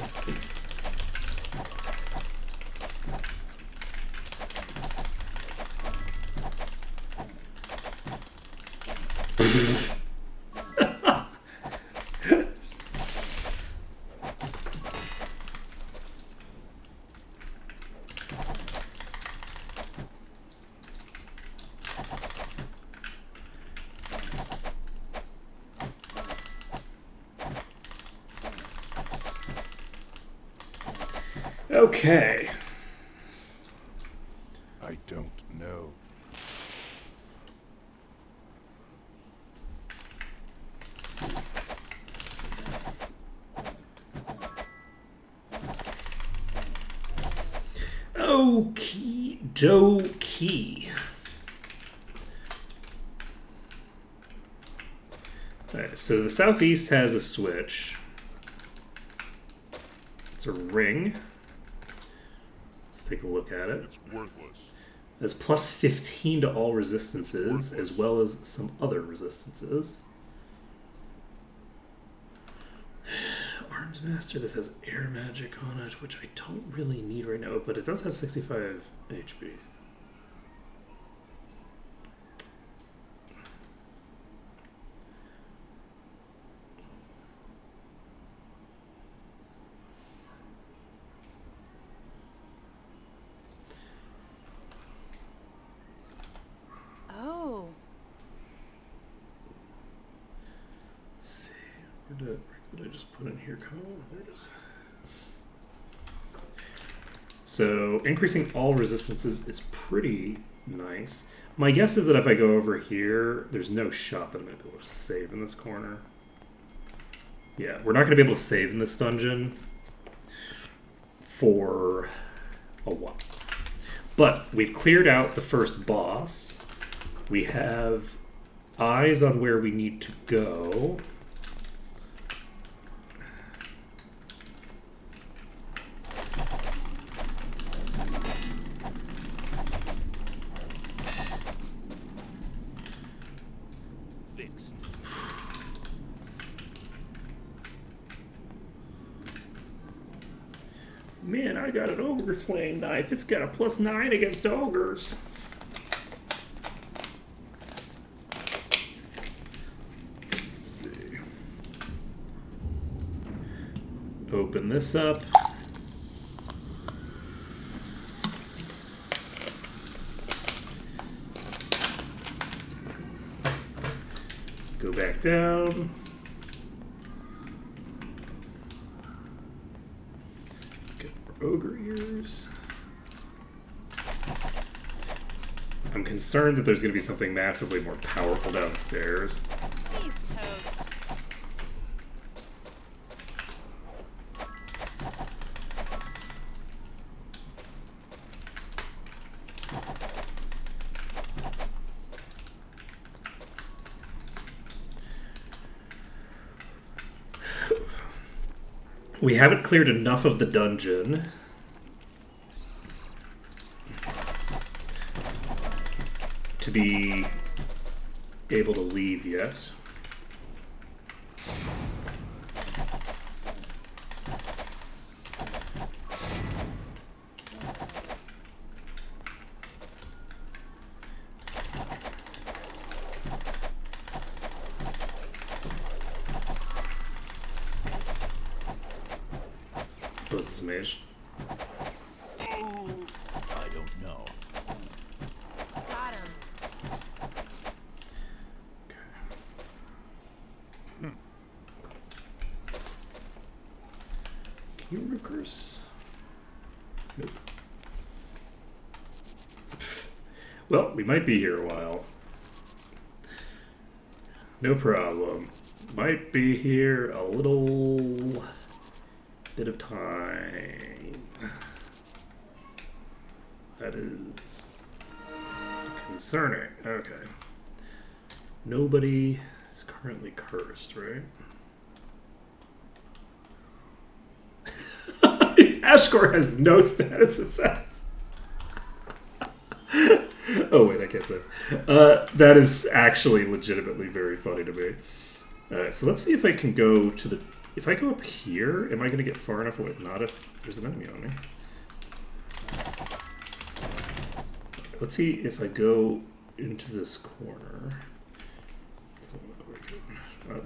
Okay. I don't know. Okie dokie. Alright, so the southeast has a switch. It's a ring. Let's take a look at it. It's worthless. It's plus 15 to all resistances, as well as some other resistances. Arms Master, this has air magic on it, which I don't really need right now, but it does have 65 HP. Oh. Let's see, where did I just put in here? Come on, there it is. So increasing all resistances is pretty nice. My guess is that if I go over here, there's no shot that I'm going to be able to save in this corner. Yeah, we're not going to be able to save in this dungeon for a while. But we've cleared out the first boss. We have eyes on where we need to go. Fixed. Man, I got an ogre slaying knife. It's got a +9 against ogres. Let's see. Open this up. Go back down. Get more ogre ears. I'm concerned that there's going to be something massively more powerful downstairs. He's toast. We haven't cleared enough of the dungeon to be able to leave yet. Oh, is this a mage? I don't know. Got him. Can you reverse? Nope. Well, we might be here a while. No problem. Might be here a little bit of time. That is concerning. Okay. Nobody is currently cursed, right? Ashcore has no status effects. Oh wait, I can't say. That is actually legitimately very funny to me. Alright, so let's see if I can go to the... If I go up here, am I going to get far enough away? Not if there's an enemy on me. Let's see if I go into this corner. Doesn't look like it.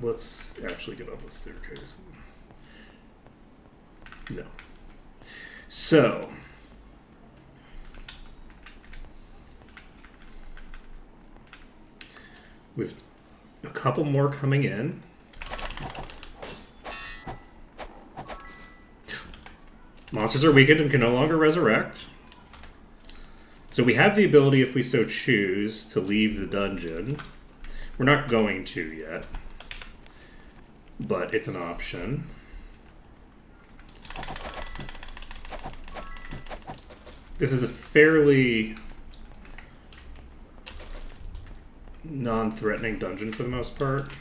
Let's actually get up the staircase. No. So... we've a couple more coming in. Monsters are weakened and can no longer resurrect. So we have the ability, if we so choose, to leave the dungeon. We're not going to yet, but it's an option. This is a fairly non-threatening dungeon for the most part.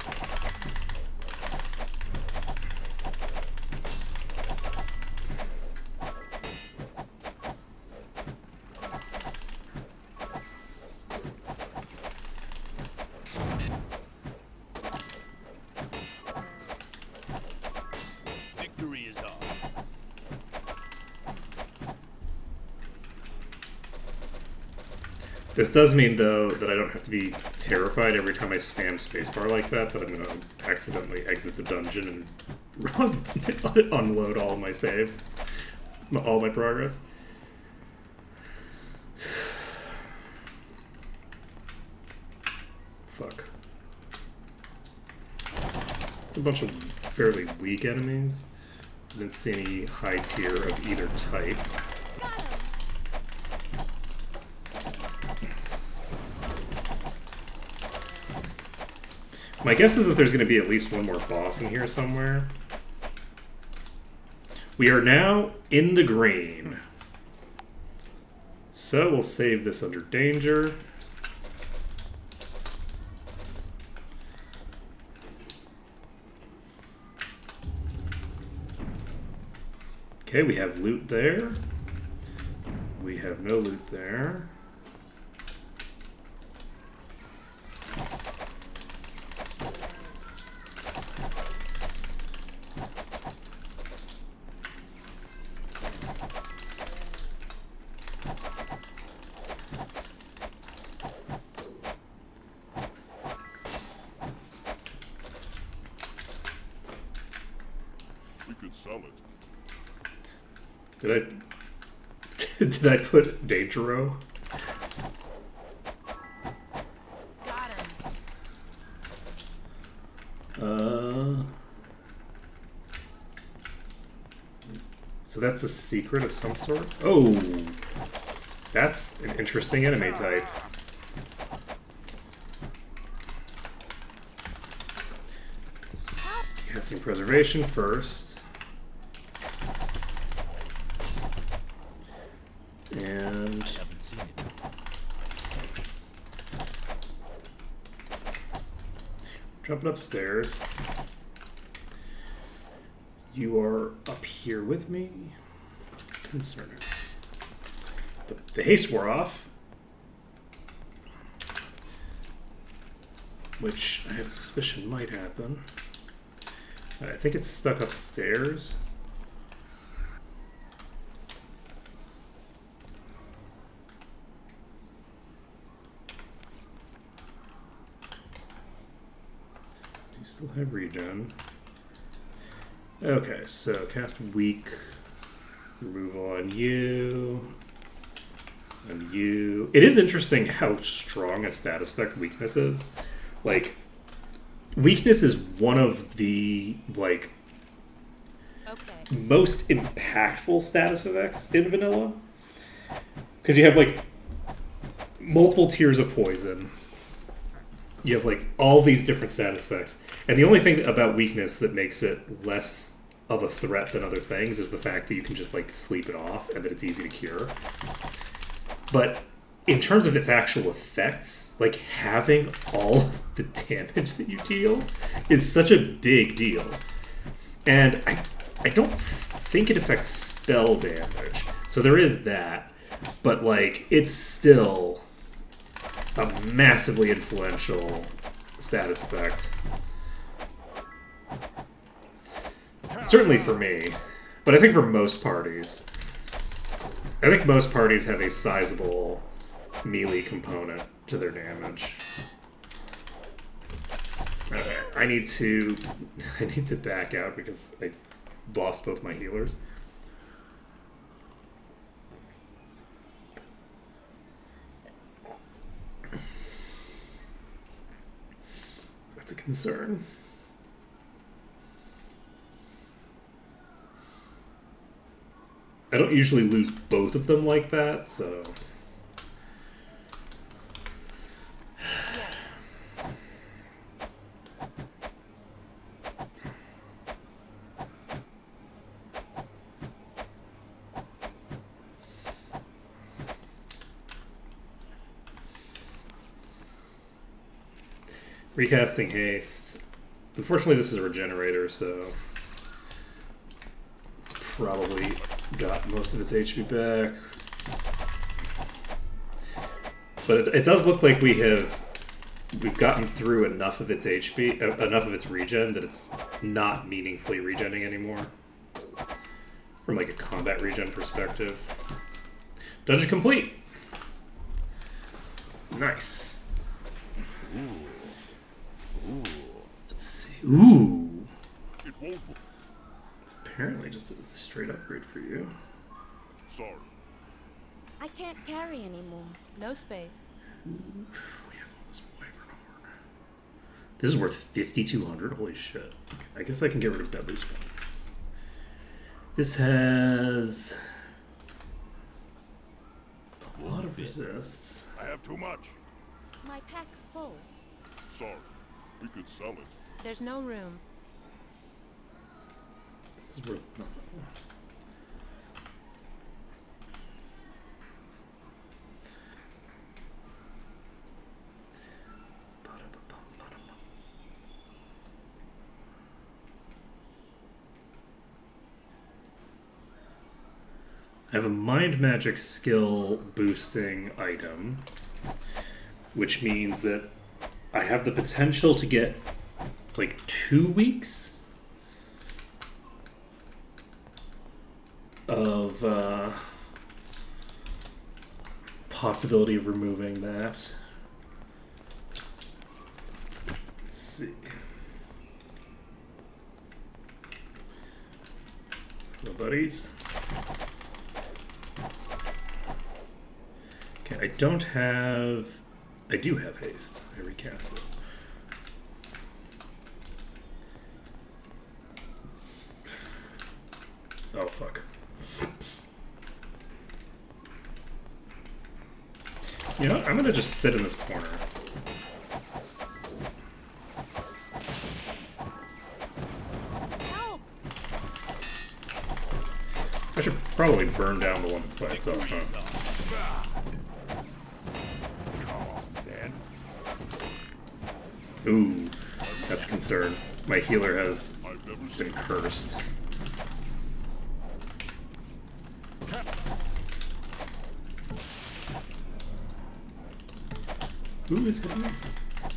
Victory is ours. This does mean, though, that I don't have to be terrified every time I spam spacebar like that I'm going to accidentally exit the dungeon and unload all my save, all my progress. Fuck. It's a bunch of fairly weak enemies. I didn't see any high tier of either type. My guess is that there's going to be at least one more boss in here somewhere. We are now in the green. So we'll save this under danger. Okay, we have loot there. We have no loot there. We could sell it. Did I put Dangero? Got him. So that's a secret of some sort? Oh! That's an interesting enemy type. Casting Preservation first. And... I haven't seen it. jumping upstairs. You are up here with me. Concerning. The haste wore off. Which I have a suspicion might happen. I think it's stuck upstairs. Do you still have regen? Okay, so cast weak. Removal on you. On you. It is interesting how strong a status effect weakness is. Like, weakness is one of the, like, Okay. most impactful status effects in vanilla. Because you have, like, multiple tiers of poison. You have, like, all these different status effects. And the only thing about weakness that makes it less of a threat than other things is the fact that you can just, like, sleep it off and that it's easy to cure. But in terms of its actual effects, like, having all the damage that you deal is such a big deal. And I don't think it affects spell damage. So there is that. But, like, it's still a massively influential status effect. Certainly for me. But I think for most parties. I think most parties have a sizable melee component to their damage. Okay, I need to back out because I lost both my healers. That's a concern. I don't usually lose both of them like that, so... Recasting haste. Unfortunately, this is a regenerator, so it's probably got most of its HP back. But it does look like we've gotten through enough of its HP, enough of its regen that it's not meaningfully regenning anymore. From like a combat regen perspective. Dungeon complete. Nice. Let's see. Ooh. It won't. It's apparently just a straight upgrade for you. Sorry. I can't carry anymore. No space. We have all this wyvern horn. This is worth 5,200. Holy shit. I guess I can get rid of Deadly Swarm. This has a lot of resists. I have too much. My pack's full. Sorry. We could sell it. There's no room. This is worth nothing. I have a mind magic skill boosting item, which means that I have the potential to get like 2 weeks of possibility of removing that. Let's see. Hello, buddies. Okay, I don't have... I do have haste. I recast it. Oh, fuck. You know what? I'm gonna just sit in this corner. Help! I should probably burn down the one that's by itself, huh? Ooh, that's a concern. My healer has been cursed. Who is hitting me? I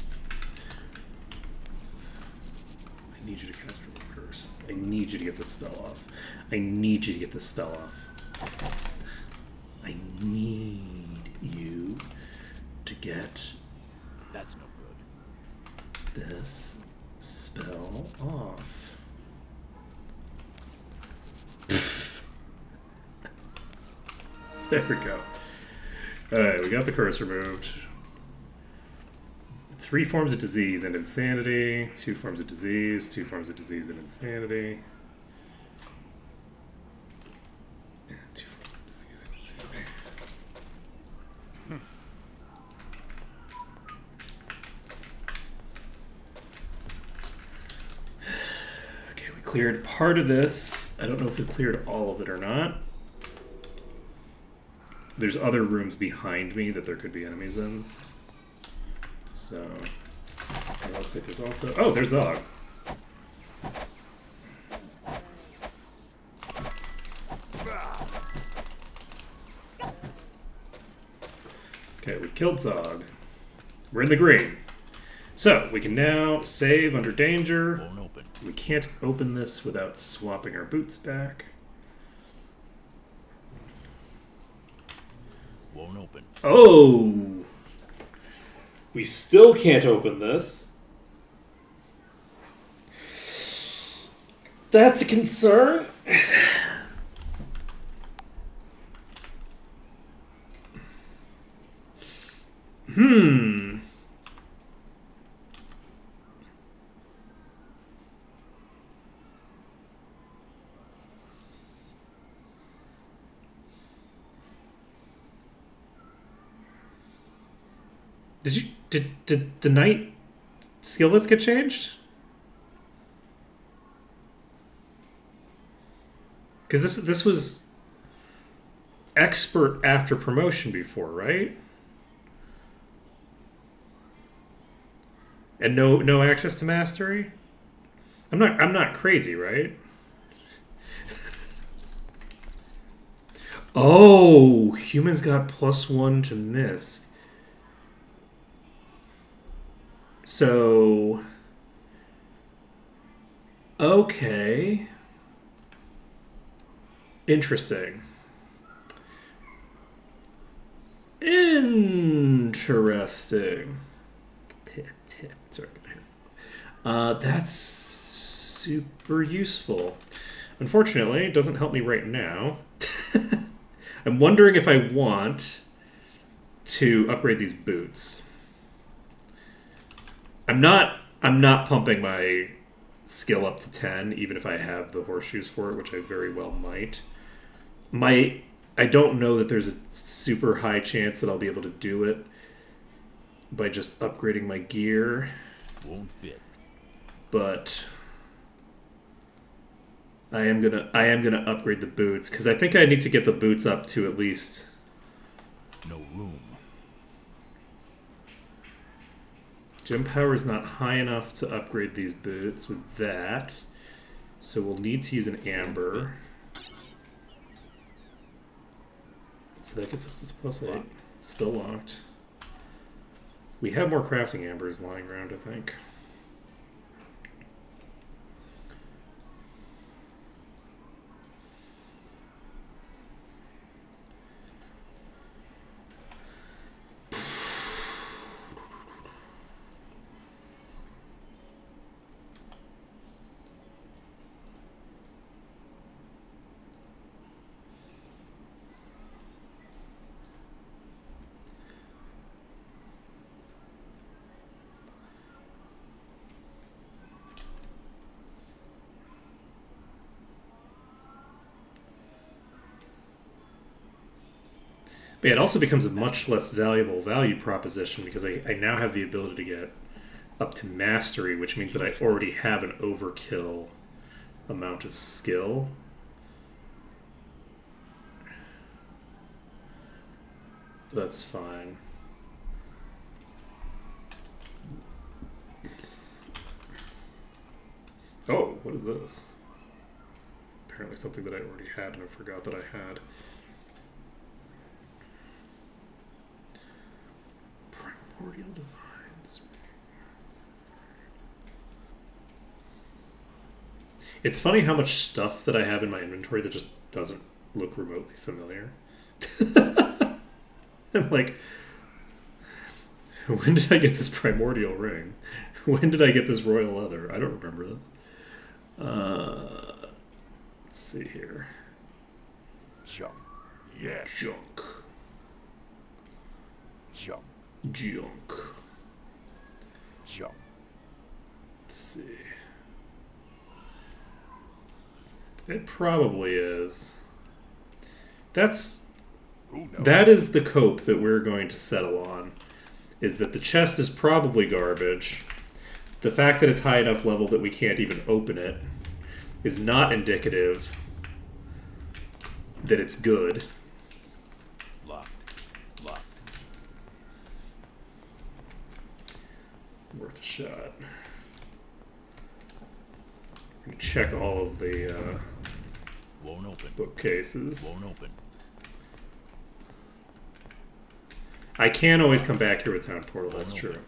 need you to cast Remove Curse. I need you to get this spell off. I need you to get this spell off. I need you to get That's no good. this spell off. There we go. Alright, we got the curse removed. 3 forms of disease and insanity. 2 forms of disease. 2 forms of disease and insanity. 2 forms of disease and insanity. Okay, we cleared part of this. I don't know if we cleared all of it or not. There's other rooms behind me that there could be enemies in. So, it looks like there's also... Oh, there's Zog. Okay, we've killed Zog. We're in the green. So, we can now save under danger. Won't open. We can't open this without swapping our boots back. Won't open. Oh! We still can't open this. That's a concern. Did the knight skill list get changed? Because this was expert after promotion before, right? And no access to mastery? I'm not crazy, right? Oh, humans got +1 to miss. So, okay. Interesting. Interesting. Sorry. That's super useful. Unfortunately, it doesn't help me right now. I'm wondering if I want to upgrade these boots. I'm not pumping my skill up to 10, even if I have the horseshoes for it, which I very well might. I don't know that there's a super high chance that I'll be able to do it by just upgrading my gear. Won't fit. But I am gonna upgrade the boots, because I think I need to get the boots up to at least... No room. Gem power is not high enough to upgrade these boots with that, so we'll need to use an amber. So that gets us to +8. Still locked. We have more crafting ambers lying around, I think. But it also becomes a much less valuable value proposition because I now have the ability to get up to mastery, which means that I already have an overkill amount of skill. That's fine. Oh, what is this? Apparently something that I already had and I forgot that I had. Primordial Divines. It's funny how much stuff that I have in my inventory that just doesn't look remotely familiar. I'm like, when did I get this primordial ring? When did I get this royal leather? I don't remember this. Let's see here. Jump. Yes. Junk. Jump. Junk. Jump. Let's see. It probably is. Who knows? That is the cope that we're going to settle on. Is that the chest is probably garbage. The fact that it's high enough level that we can't even open it is not indicative that it's good. Locked. Locked. Worth a shot. Check all of the Won't open. bookcases. Won't open. I can always come back here with Town Portal, that's true.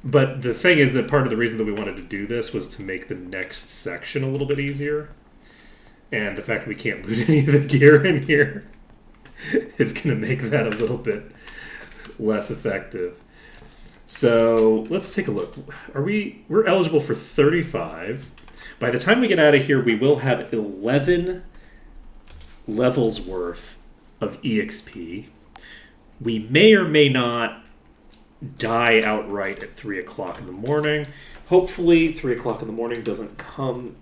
But the thing is that part of the reason that we wanted to do this was to make the next section a little bit easier. And the fact that we can't loot any of the gear in here is going to make that a little bit less effective. So let's take a look. We're eligible for 35. By the time we get out of here, we will have 11 levels worth of EXP. We may or may not die outright at 3 o'clock in the morning. Hopefully 3 o'clock in the morning doesn't come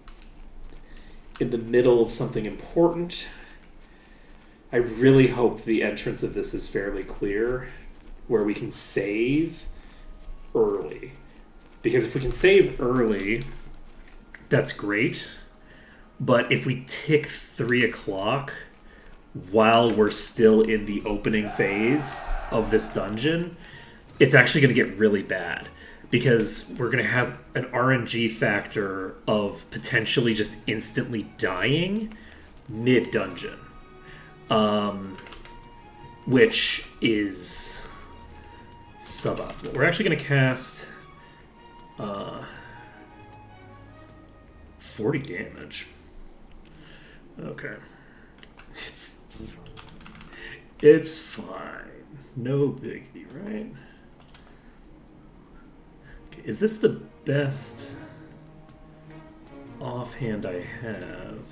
in the middle of something important. I really hope the entrance of this is fairly clear, where we can save early. Because if we can save early, that's great. But if we tick 3 o'clock while we're still in the opening phase of this dungeon, it's actually going to get really bad. Because we're going to have an RNG factor of potentially just instantly dying mid-dungeon. Which is suboptimal. We're actually going to cast 40 damage. Okay. It's fine. No biggie, right? Okay, is this the best offhand I have?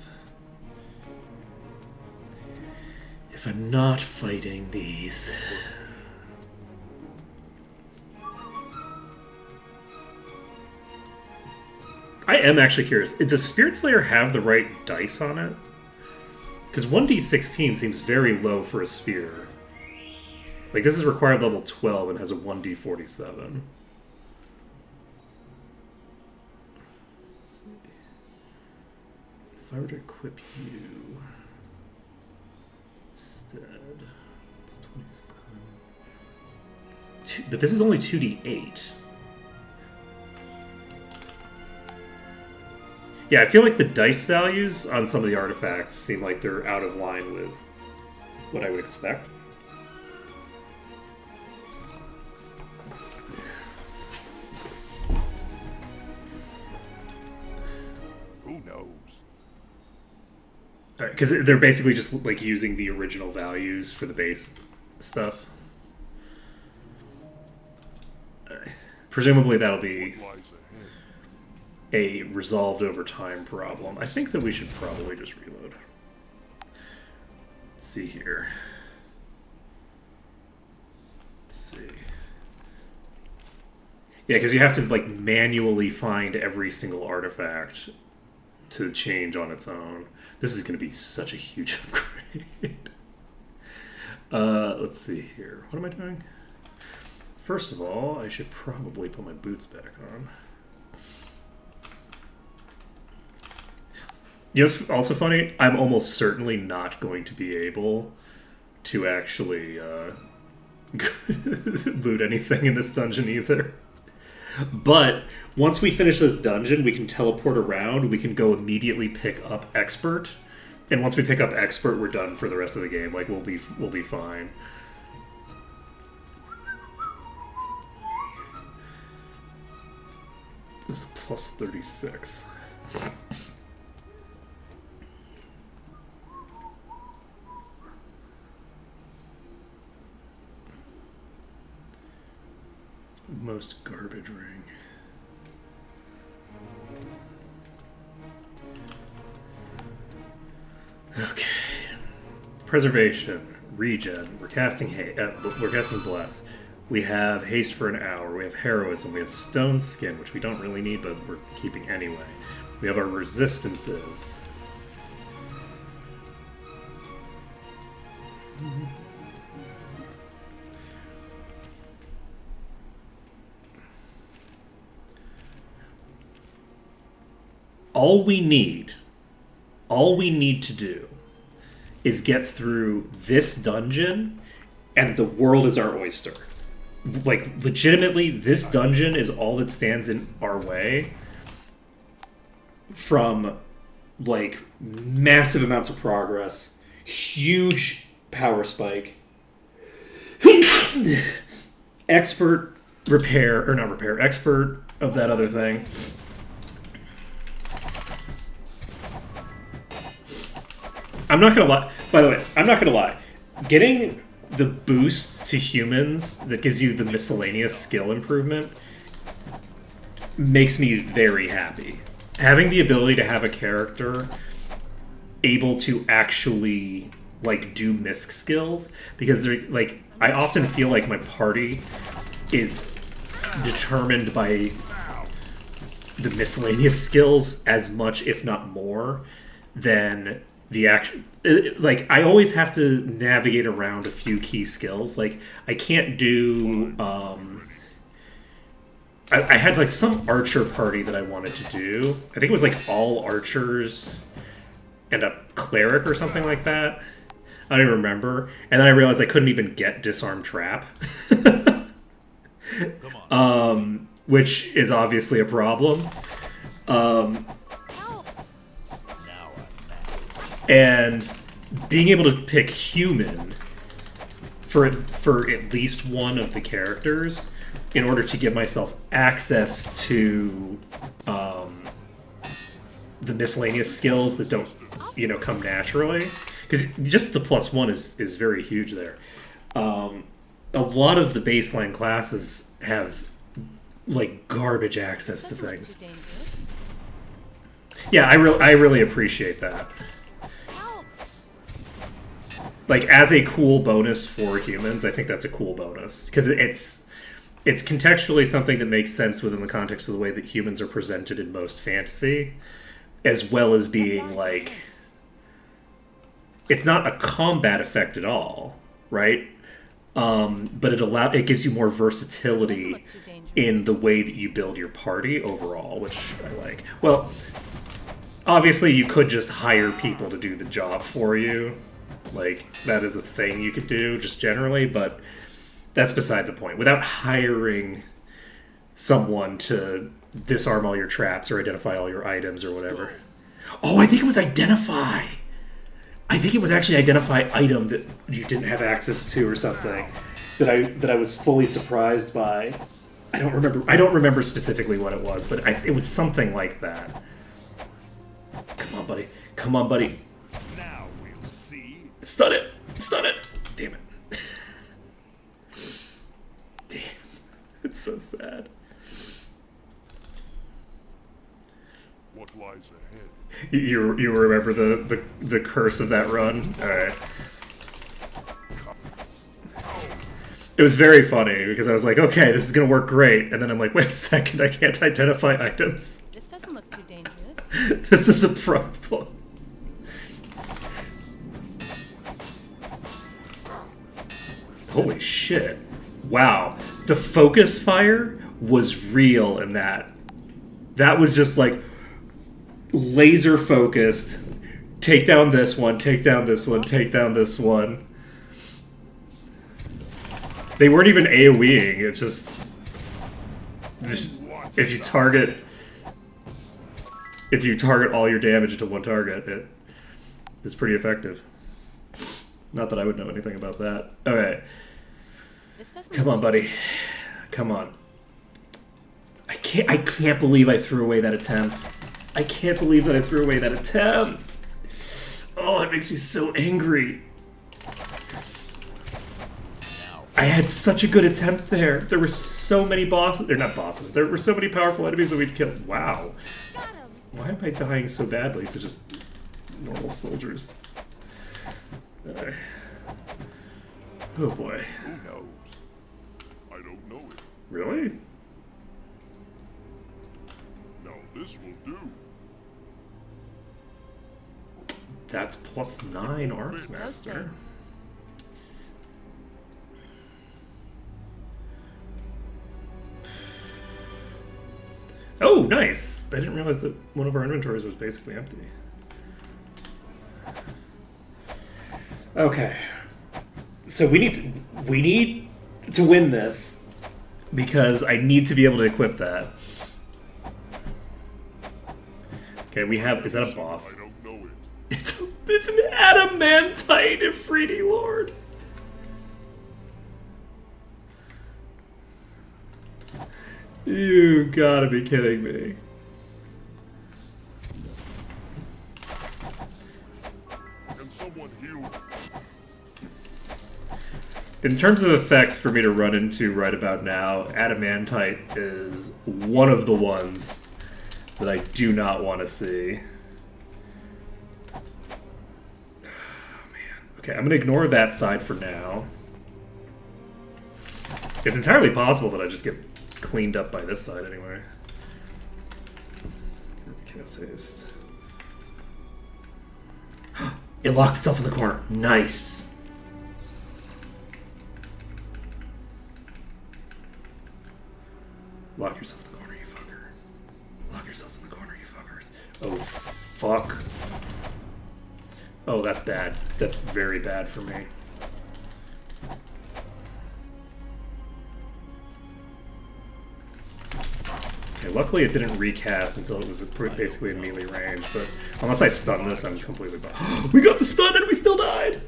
If I'm not fighting these... I am actually curious. Does Spirit Slayer have the right dice on it? Because 1d16 seems very low for a spear. Like, this is required level 12 and has a 1d47. Let's see. If I were to equip you instead, it's 27. But this is only 2d8. Yeah, I feel like the dice values on some of the artifacts seem like they're out of line with what I would expect. Who knows? Because they're basically just like using the original values for the base stuff. Presumably that'll be What lies ahead? a resolved over time problem. I think that we should probably just reload. Let's see here. Let's see. Yeah, because you have to like manually find every single artifact to change on its own. This is going to be such a huge upgrade. Let's see here. What am I doing? First of all, I should probably put my boots back on. You know what's also funny? I'm almost certainly not going to be able to actually loot anything in this dungeon either. But once we finish this dungeon, we can teleport around. We can go immediately pick up Expert, and once we pick up Expert, we're done for the rest of the game. Like we'll be fine. plus 36. It's most garbage ring. Okay. Preservation, regen. We're casting bless. We have haste for an hour. We have heroism. We have stone skin, which we don't really need, but we're keeping anyway. We have our resistances. All we need to do is get through this dungeon, and the world is our oyster. Like, legitimately, this dungeon is all that stands in our way from, like, massive amounts of progress, huge power spike, expert expert of that other thing. I'm not gonna lie. By the way, I'm not gonna lie. Getting the boost to humans that gives you the miscellaneous skill improvement makes me very happy. Having the ability to have a character able to actually like do misc skills, because they're like, I often feel like my party is determined by the miscellaneous skills as much, if not more, than the action. Like, I always have to navigate around a few key skills. Like, I can't do I had like some archer party that I wanted to do. I think it was like all archers and a cleric or something like that. I don't even remember. And then I realized I couldn't even get disarm trap. Which is obviously a problem. And being able to pick human for at least one of the characters in order to give myself access to the miscellaneous skills that don't, come naturally. Because just the +1 is very huge there. A lot of the baseline classes have like garbage access to things. Yeah, I really appreciate that. Like, as a cool bonus for humans, I think that's a cool bonus. Because it's contextually something that makes sense within the context of the way that humans are presented in most fantasy, as well as being, like... It's not a combat effect at all, right? But it gives you more versatility in the way that you build your party overall, which I like. Well, obviously you could just hire people to do the job for you. Like, that is a thing you could do, just generally, but that's beside the point. Without hiring someone to disarm all your traps or identify all your items or whatever. Oh, I think it was identify! I think it was actually identify item that you didn't have access to or something that I was fully surprised by. I don't remember specifically what it was, but it was something like that. Come on, buddy. Come on, buddy. Now we'll see. Stun it! Stun it! Damn it. Damn. It's so sad. What lies ahead? You remember the curse of that run? Alright. It was very funny, because I was like, okay, this is gonna work great. And then I'm like, wait a second, I can't identify items. This doesn't look too dangerous. This is a problem. Holy shit. Wow. The focus fire was real in that. That was just like laser focused. Take down this one, take down this one, take down this one. They weren't even AoEing, it's just if you target all your damage to one target, it is pretty effective. Not that I would know anything about that. Okay. Come on, buddy. Come on. can't believe I threw away that attempt. I can't believe that I threw away that attempt. Oh, it makes me so angry. I had such a good attempt there. There were so many bosses. They're not bosses. There were so many powerful enemies that we'd killed. Wow. Got him. Why am I dying so badly to just normal soldiers? Oh boy. Who knows? I don't know it. Really? Now this will do. That's +9 Arms Master. Okay. Oh, nice! I didn't realize that one of our inventories was basically empty. Okay. So we need to win this because I need to be able to equip that. Okay, we have. Is that a boss? I don't know it. It's an adamantite Ifriti Lord. You gotta be kidding me. Can someone heal me? In terms of effects for me to run into right about now, adamantite is one of the ones that I do not want to see. Oh, man. Okay, I'm gonna ignore that side for now. It's entirely possible that I just get cleaned up by this side anyway. Cast haste. It locked itself in the corner. Nice. Lock yourself in the corner, you fucker. Lock yourselves in the corner, you fuckers. Oh, fuck. Oh, that's bad. That's very bad for me. Okay, luckily it didn't recast until it was basically in melee range, but unless I stun this, I'm completely we got the stun and we still died!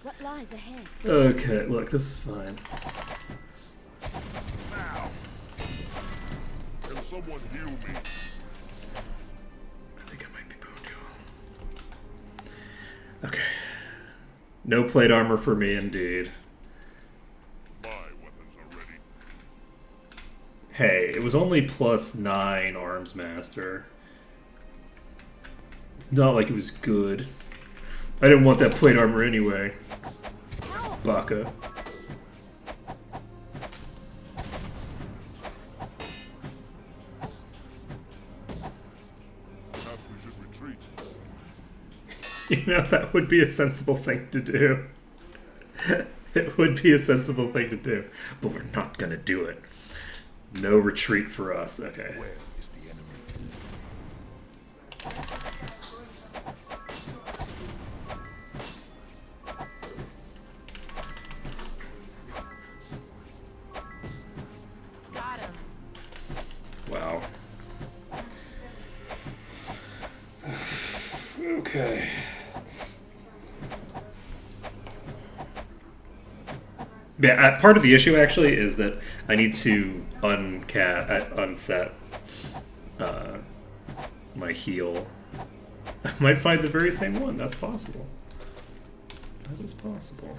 What lies ahead? Okay, look, this is fine. Now. Can someone heal me? I think I might be bone duel. Okay. No plate armor for me, indeed. My weapons are ready. Hey, it was only +9 Arms Master. It's not like it was good. I didn't want that plate armor anyway. Baka. Perhaps we should retreat. You know, that would be a sensible thing to do. It would be a sensible thing to do. But we're not gonna do it. No retreat for us. Okay. Where is the enemy? Got him. Wow. Okay. Yeah, part of the issue actually is that I need to unset my heal. I might find the very same one. That's possible. That is possible.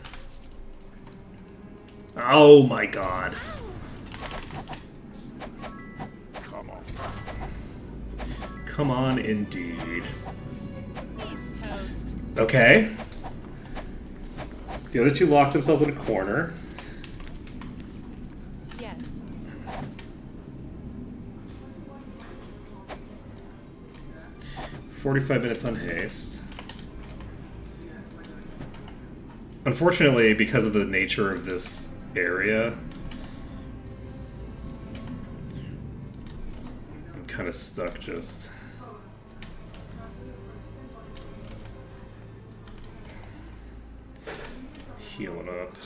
Oh my god. Come on. Come on, indeed. He's toast. Okay. The other two locked themselves in a corner. Yes. "45 minutes on haste." Unfortunately, because of the nature of this area, I'm kind of stuck just... healing up.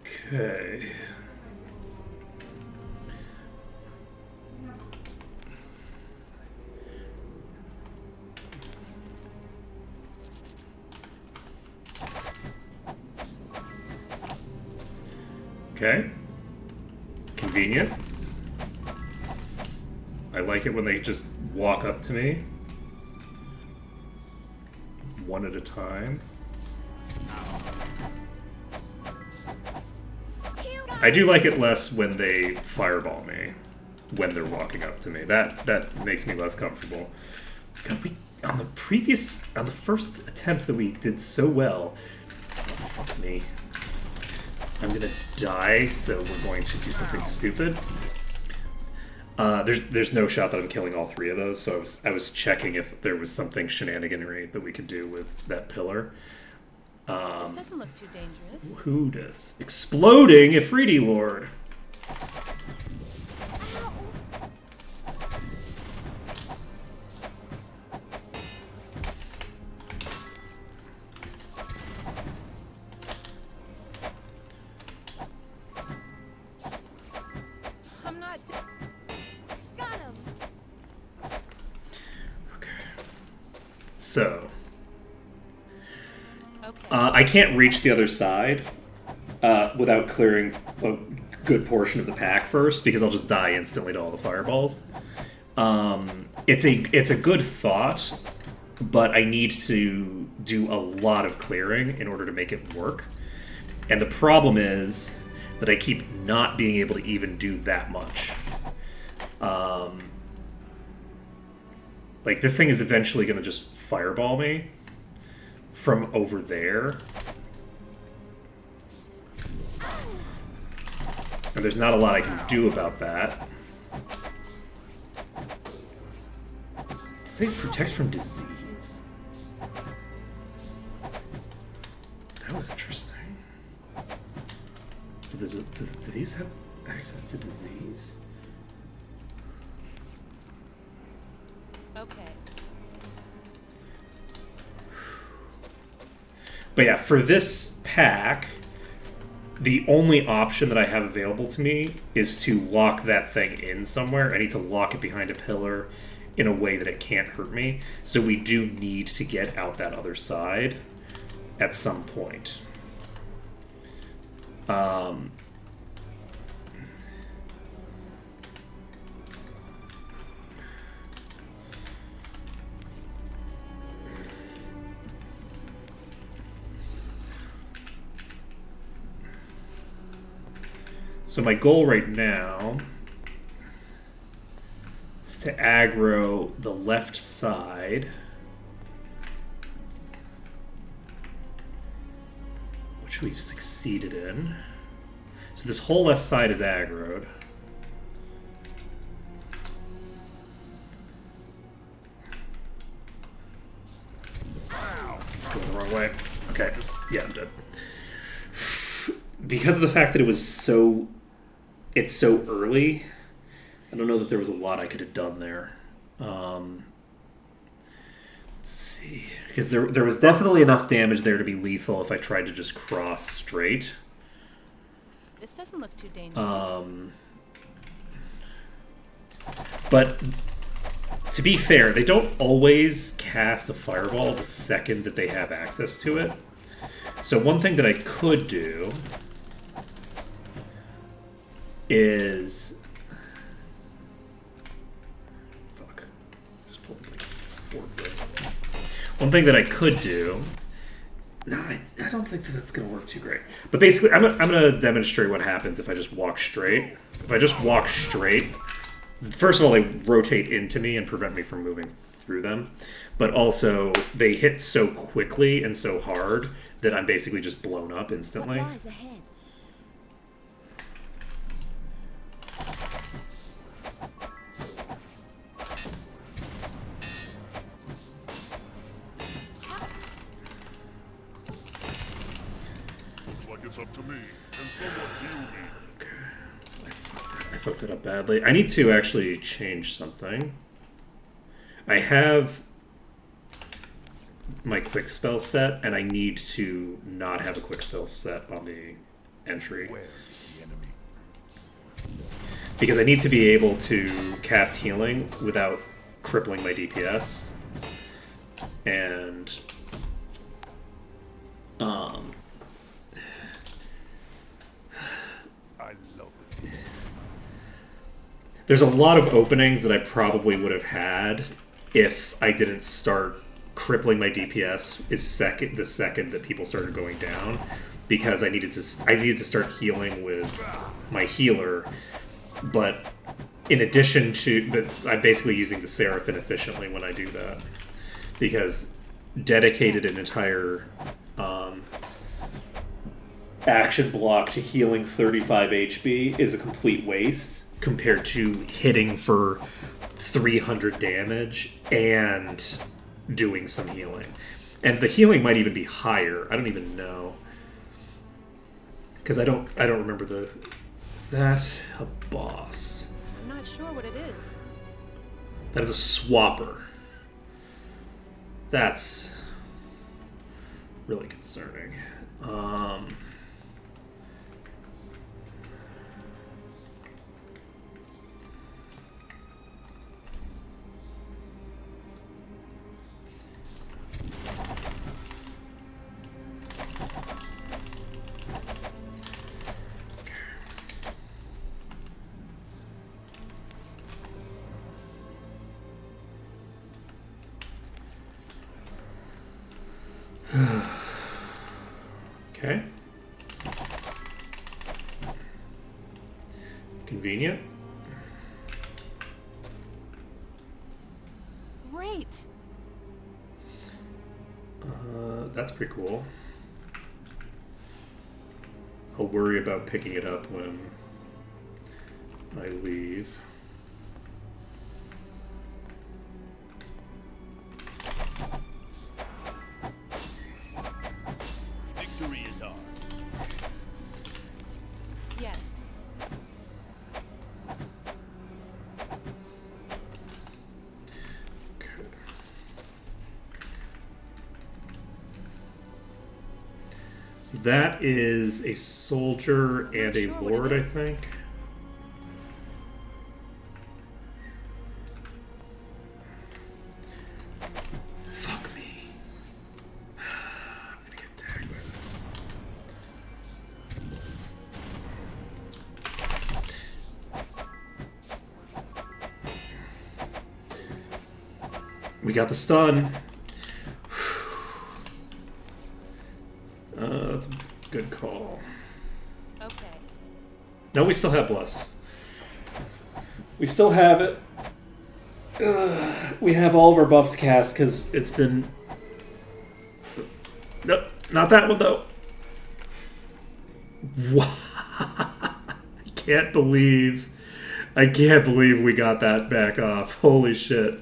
Okay. Okay. Convenient. I like it when they just walk up to me. One at a time. I do like it less when they fireball me. When they're walking up to me. That makes me less comfortable. God, on the first attempt that we did so well. Oh, fuck me. I'm gonna die, so we're going to do something stupid. There's no shot that I'm killing all three of those, so I was checking if there was something shenaniganry that we could do with that pillar. This doesn't look too dangerous. Who does? Exploding Ifriti Lord. I'm not dead. Got him. Okay. So. Okay. I can't reach the other side without clearing a good portion of the pack first, because I'll just die instantly to all the fireballs. It's a good thought, but I need to do a lot of clearing in order to make it work. And the problem is that I keep not being able to even do that much. Like, this thing is eventually going to just fireball me from over there. And there's not a lot I can do about that. This thing protects from disease. That was interesting. Do these have access to disease? Okay. But yeah, for this pack, the only option that I have available to me is to lock that thing in somewhere. I need to lock it behind a pillar in a way that it can't hurt me. So we do need to get out that other side at some point. So my goal right now is to aggro the left side, which we've succeeded in. So this whole left side is aggroed. It's going the wrong way. Okay, yeah, I'm dead. Because of the fact that it's so early, I don't know that there was a lot I could have done there. Let's see. Because there was definitely enough damage there to be lethal if I tried to just cross straight. This doesn't look too dangerous. But to be fair, they don't always cast a fireball the second that they have access to it. So one thing that I could do is... Fuck. Just pulled like 4 bit. One thing that I could do... No, I don't think that that's going to work too great. But basically, I'm going to demonstrate what happens if I just walk straight. If I just walk straight... First of all, they rotate into me and prevent me from moving through them. But also, they hit so quickly and so hard that I'm basically just blown up instantly. What lies ahead? Looks like it's up to me. Can someone heal me? I fucked that up badly. I need to actually change something. I have my quick spell set, and I need to not have a quick spell set on the entry. Where is the enemy? Because I need to be able to cast healing without crippling my DPS. And There's a lot of openings that I probably would have had if I didn't start crippling my DPS the second that people started going down, because I needed to start healing with my healer, but I'm basically using the Seraph inefficiently when I do that, because dedicated an entire action block to healing 35 HP is a complete waste compared to hitting for 300 damage and doing some healing. And the healing might even be higher. I don't even know. Because I don't remember the... Is that a boss? I'm not sure what it is. That is a swapper. That's really concerning. Okay. Convenient. Great. That's pretty cool. I'll worry about picking it up when I leave. Victory is ours. Yes. Okay. So that is a soldier and a Sure what lord, it I is. think. Fuck me. I'm gonna get tagged by this. We got the stun. That's a good call. Okay. No, we still have Bless. We still have it. We have all of our buffs cast because it's been... Nope, not that one though. Wow. I can't believe we got that back off. Holy shit.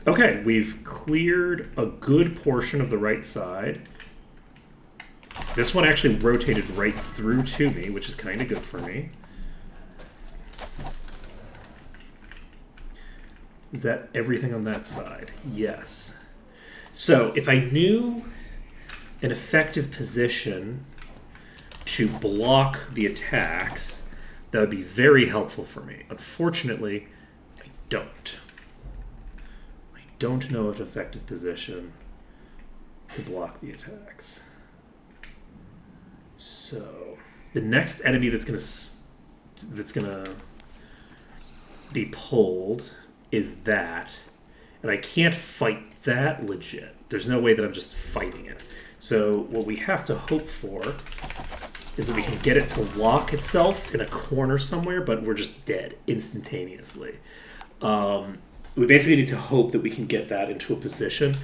Okay, we've cleared a good portion of the right side. This one actually rotated right through to me, which is kind of good for me. Is that everything on that side? Yes. So if I knew an effective position to block the attacks, that would be very helpful for me. Unfortunately, I don't. I don't know an effective position to block the attacks. So the next enemy that's gonna be pulled is that, and I can't fight that legit. There's no way that I'm just fighting it. So what we have to hope for is that we can get it to lock itself in a corner somewhere, but we're just dead instantaneously. We basically need to hope that we can get that into a position.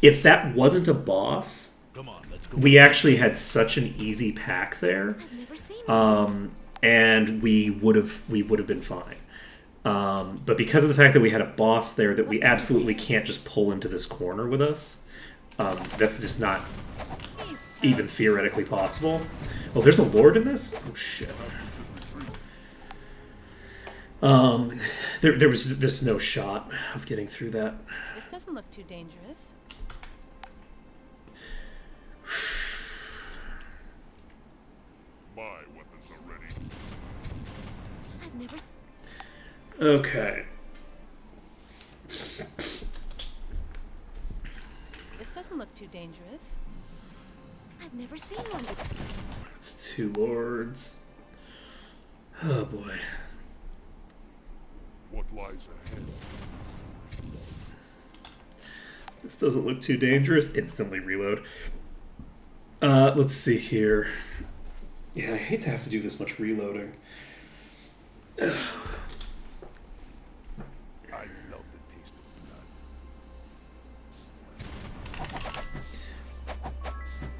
If that wasn't a boss, Come on, let's go. we actually had such an easy pack there, I've never seen one. and we would have been fine. But because of the fact that we had a boss there that we absolutely can't just pull into this corner with us, that's just not Please tell even us. theoretically possible. Oh, there's a lord in this? Oh shit. There was just no shot of getting through that. This doesn't look too dangerous. My weapons are ready. I've never. Okay. This doesn't look too dangerous. I've never seen one before. It's 2 lords. Oh boy. What lies ahead? This doesn't look too dangerous. Instantly reload. Let's see here. Yeah, I hate to have to do this much reloading. I love the taste of blood.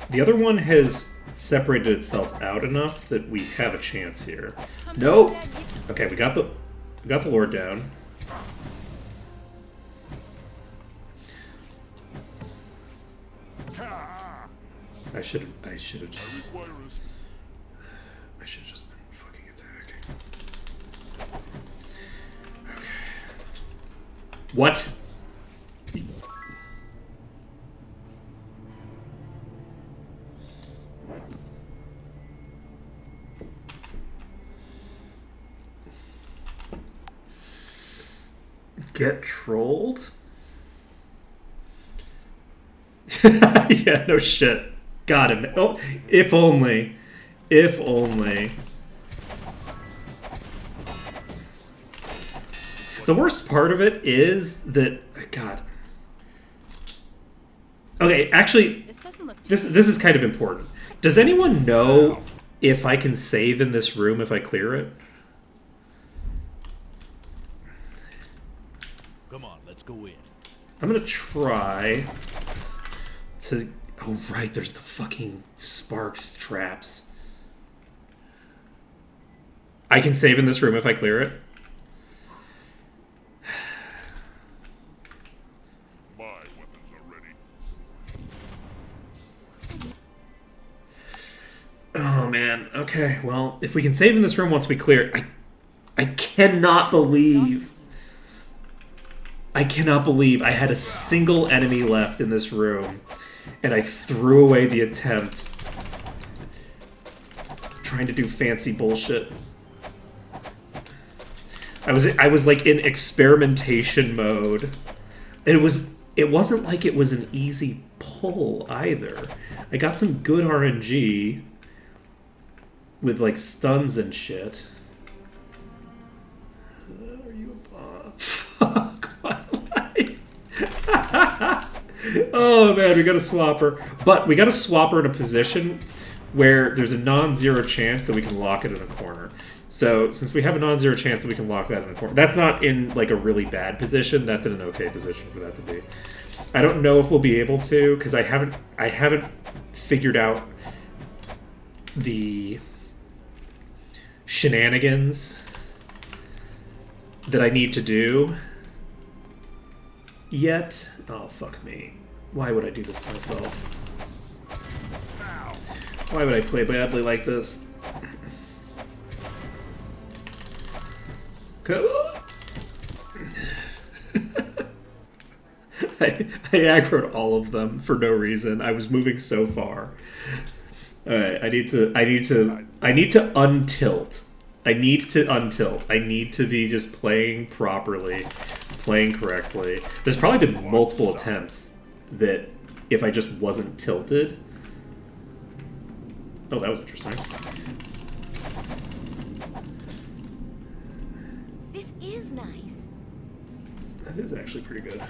The other one has separated itself out enough that we have a chance here. Nope. Okay, we got the lord down. I should have just Require a I should have just been fucking attacking. Okay. What? Get trolled? Yeah, no shit. Got him. Oh, if only. If only. The worst part of it is that... God. Okay, actually, This doesn't look too this is kind of important. Does anyone know if I can save in this room if I clear it? Come on, let's go in. I'm gonna try to... Oh, right, there's the fucking sparks traps. I can save in this room if I clear it. My weapons are ready. Oh, man. Okay, well, if we can save in this room once we clear it... I cannot believe... I cannot believe I had a single enemy left in this room, and I threw away the attempt trying to do fancy bullshit. I was like in experimentation mode. And it wasn't like it was an easy pull either. I got some good RNG with like stuns and shit. Are you a bot? Fuck my life. Oh man, we got a swapper. But we got a swapper in a position where there's a non-zero chance that we can lock it in a corner. So since we have a non-zero chance that we can lock that in a corner, that's not in like a really bad position. That's in an okay position for that to be. I don't know if we'll be able to because I haven't figured out the shenanigans that I need to do yet. Oh fuck me! Why would I do this to myself? Why would I play badly like this? Come on. I aggroed all of them for no reason. I was moving so far. All right, I need to untilt. I need to untilt. I need to be just playing properly, playing correctly. There's probably been multiple attempts that if I just wasn't tilted. Oh, that was interesting. This is nice. That is actually pretty good.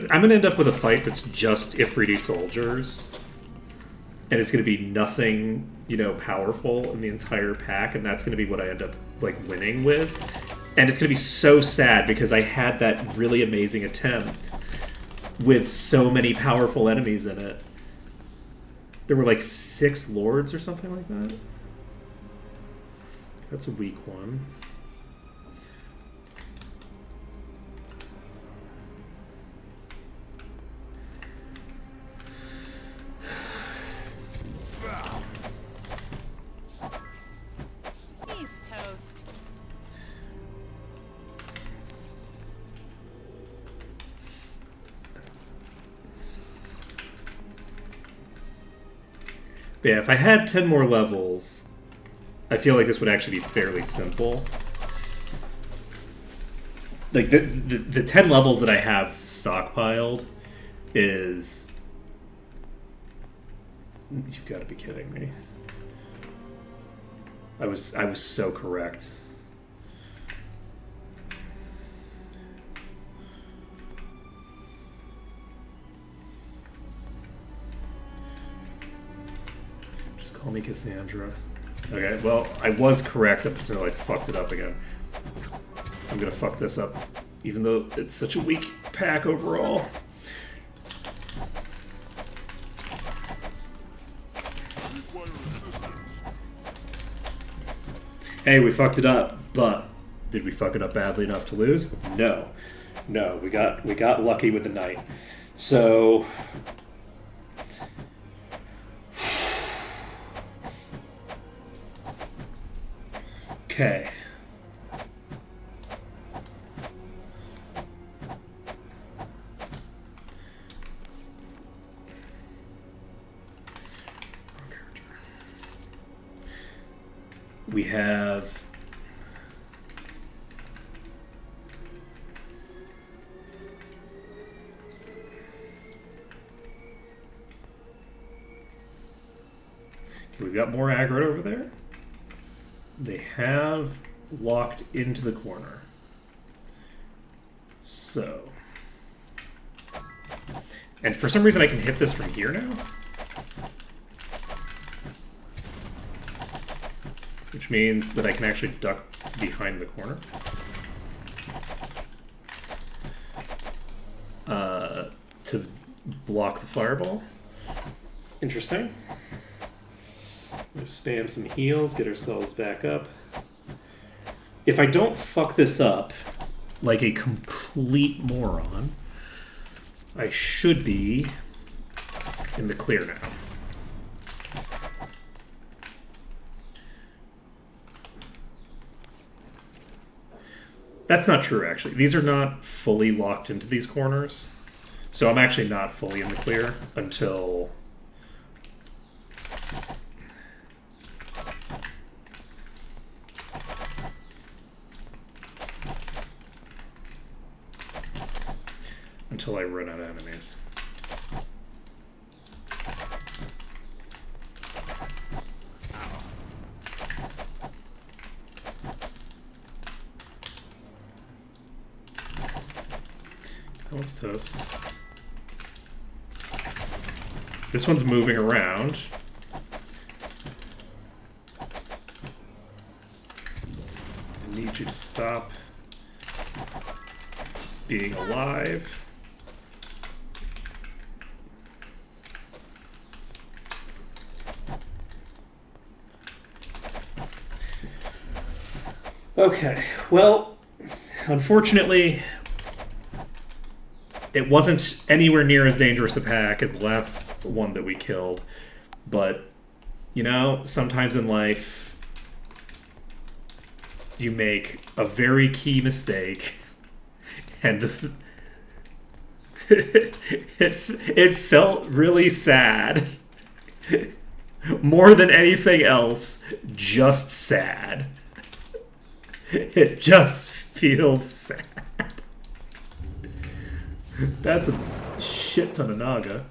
I'm gonna end up with a fight that's just Ifriti soldiers, and it's gonna be nothing, powerful in the entire pack, and that's gonna be what I end up like winning with. And it's gonna be so sad because I had that really amazing attempt with so many powerful enemies in it. There were like 6 lords or something like that. That's a weak one. He's toast. Yeah, if I had 10 more levels, I feel like this would actually be fairly simple. Like, the 10 levels that I have stockpiled is... You've got to be kidding me. I was so correct. Just call me Cassandra. Okay, well, I was correct up until I fucked it up again. I'm gonna fuck this up, even though it's such a weak pack overall. Require assistance. Hey, we fucked it up, but did we fuck it up badly enough to lose? No. No, we got lucky with the knight. So okay. We have we've got more aggro over there. They have locked into the corner. So, and for some reason I can hit this from here now. Which means that I can actually duck behind the corner. To block the fireball. Interesting. We'll spam some heals, get ourselves back up. If I don't fuck this up like a complete moron, I should be in the clear now. That's not true, actually. These are not fully locked into these corners. So I'm actually not fully in the clear until... until I run out of enemies. That one's toast. This one's moving around. I need you to stop being alive. Okay, well, unfortunately, it wasn't anywhere near as dangerous a pack as the last one that we killed. But, you know, sometimes in life, you make a very key mistake, and this, it felt really sad. More than anything else, just sad. It just feels sad. That's a shit ton of Naga.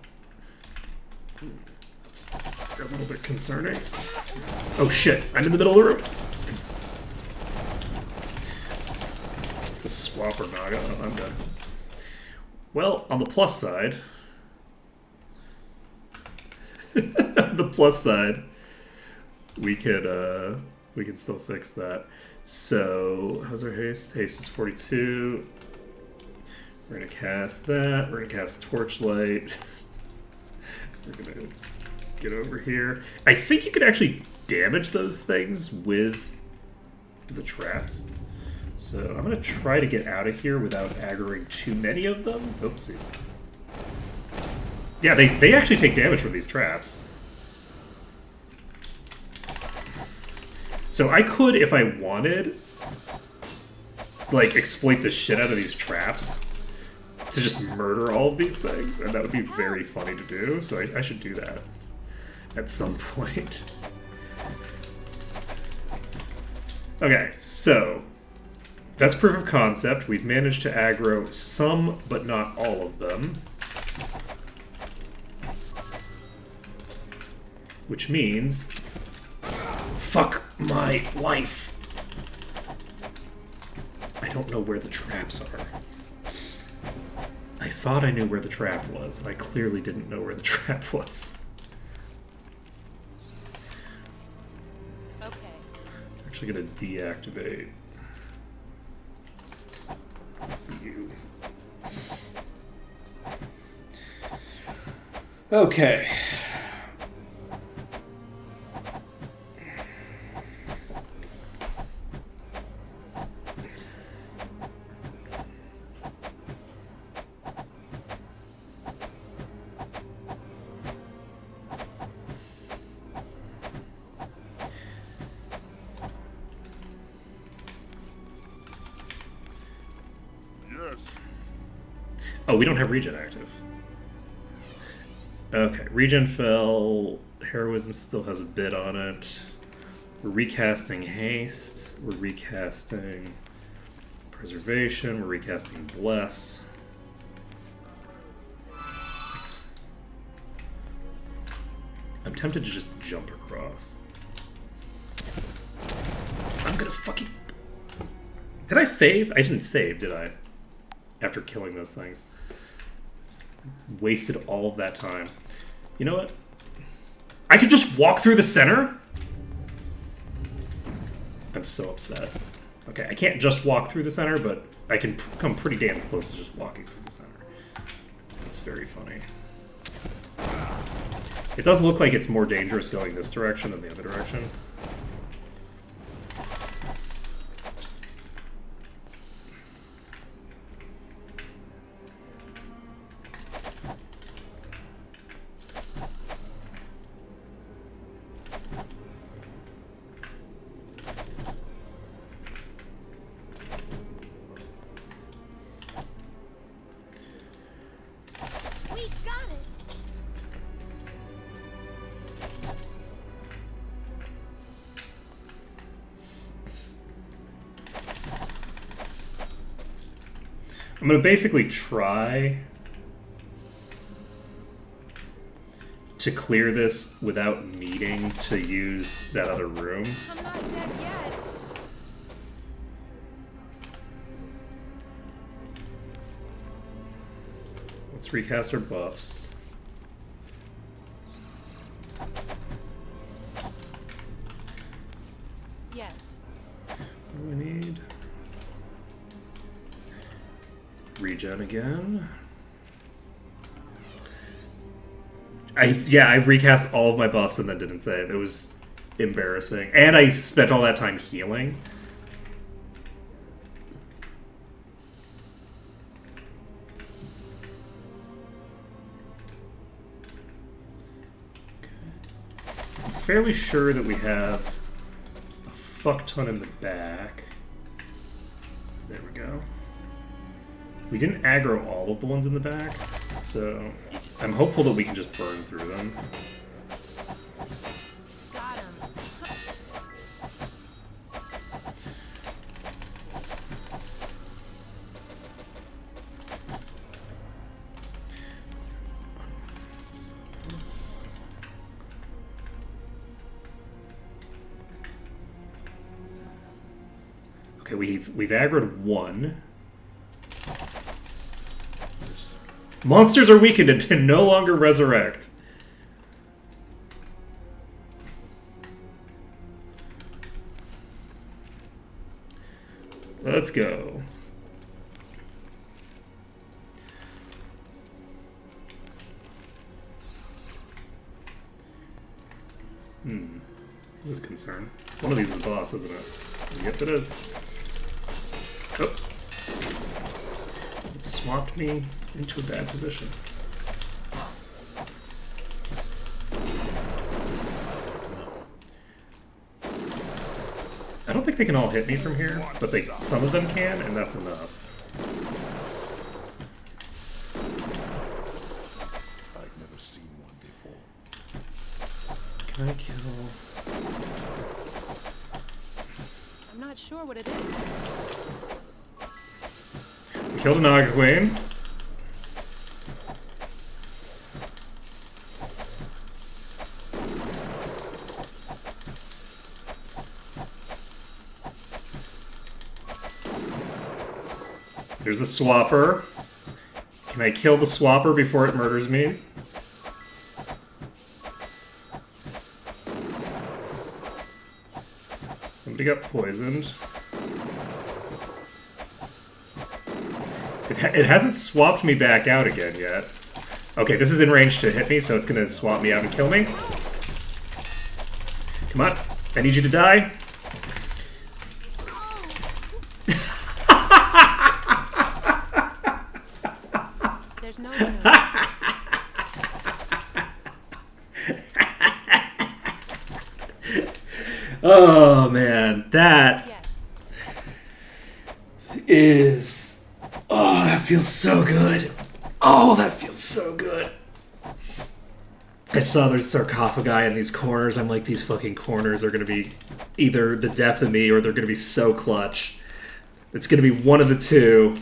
That's a little bit concerning. Oh shit, I'm in the middle of the room. It's a swapper Naga. Oh, I'm done. Well, on the plus side... the plus side, we can still fix that. So, how's our haste? Haste is 42. We're gonna cast that. We're gonna cast Torchlight. We're gonna get over here. I think you could actually damage those things with the traps. So I'm gonna try to get out of here without aggroing too many of them. Oopsies. Yeah, they actually take damage from these traps. So I could, if I wanted, like, exploit the shit out of these traps to just murder all of these things, and that would be very funny to do, so I should do that. at some point. Okay, so that's proof of concept. We've managed to aggro some, but not all of them. Which means... Fuck my life! I don't know where the traps are. I thought I knew where the trap was, and I clearly didn't know where the trap was. Okay. Actually gonna deactivate you. Okay. Yes. Oh, we don't have regen active. Okay, regen fell. Heroism still has a bit on it. We're recasting haste. We're recasting preservation. We're recasting bless. I'm tempted to just jump across. I'm gonna fucking... Did I save? I didn't save, did I? After killing those things. Wasted all of that time. You know what? I could just walk through the center? I'm so upset. Okay, I can't just walk through the center, but I can come pretty damn close to just walking through the center. That's very funny. It does look like it's more dangerous going this direction than the other direction. We got it. I'm gonna basically try to clear this without needing to use that other room. I'm not dead yet. Let's recast our buffs. Yes. What do we need? Regen again. I recast all of my buffs and then didn't save. It was embarrassing. And I spent all that time healing. I'm fairly sure that we have a fuck ton in the back. There we go. We didn't aggro all of the ones in the back, so I'm hopeful that we can just burn through them. Got him. Okay, we've aggroed one. Monsters are weakened and can no longer resurrect. Let's go. This is a concern. One of these is a boss, isn't it? Yep, it is. Oh. It swapped me into a bad position. I don't think they can all hit me from here, but some of them can, and that's enough. I've never seen one before. Can I kill? I'm not sure what it is. We killed a Naga Queen. There's the Swapper. Can I kill the Swapper before it murders me? Somebody got poisoned. It hasn't swapped me back out again yet. Okay, this is in range to hit me, so it's gonna swap me out and kill me. Come on, I need you to die. There's no room. Oh man, that Yes. is... Oh, that feels so good. Oh, that feels so good. I saw there's sarcophagi in these corners. I'm like, these fucking corners are gonna be either the death of me or they're gonna be so clutch. It's gonna be one of the two.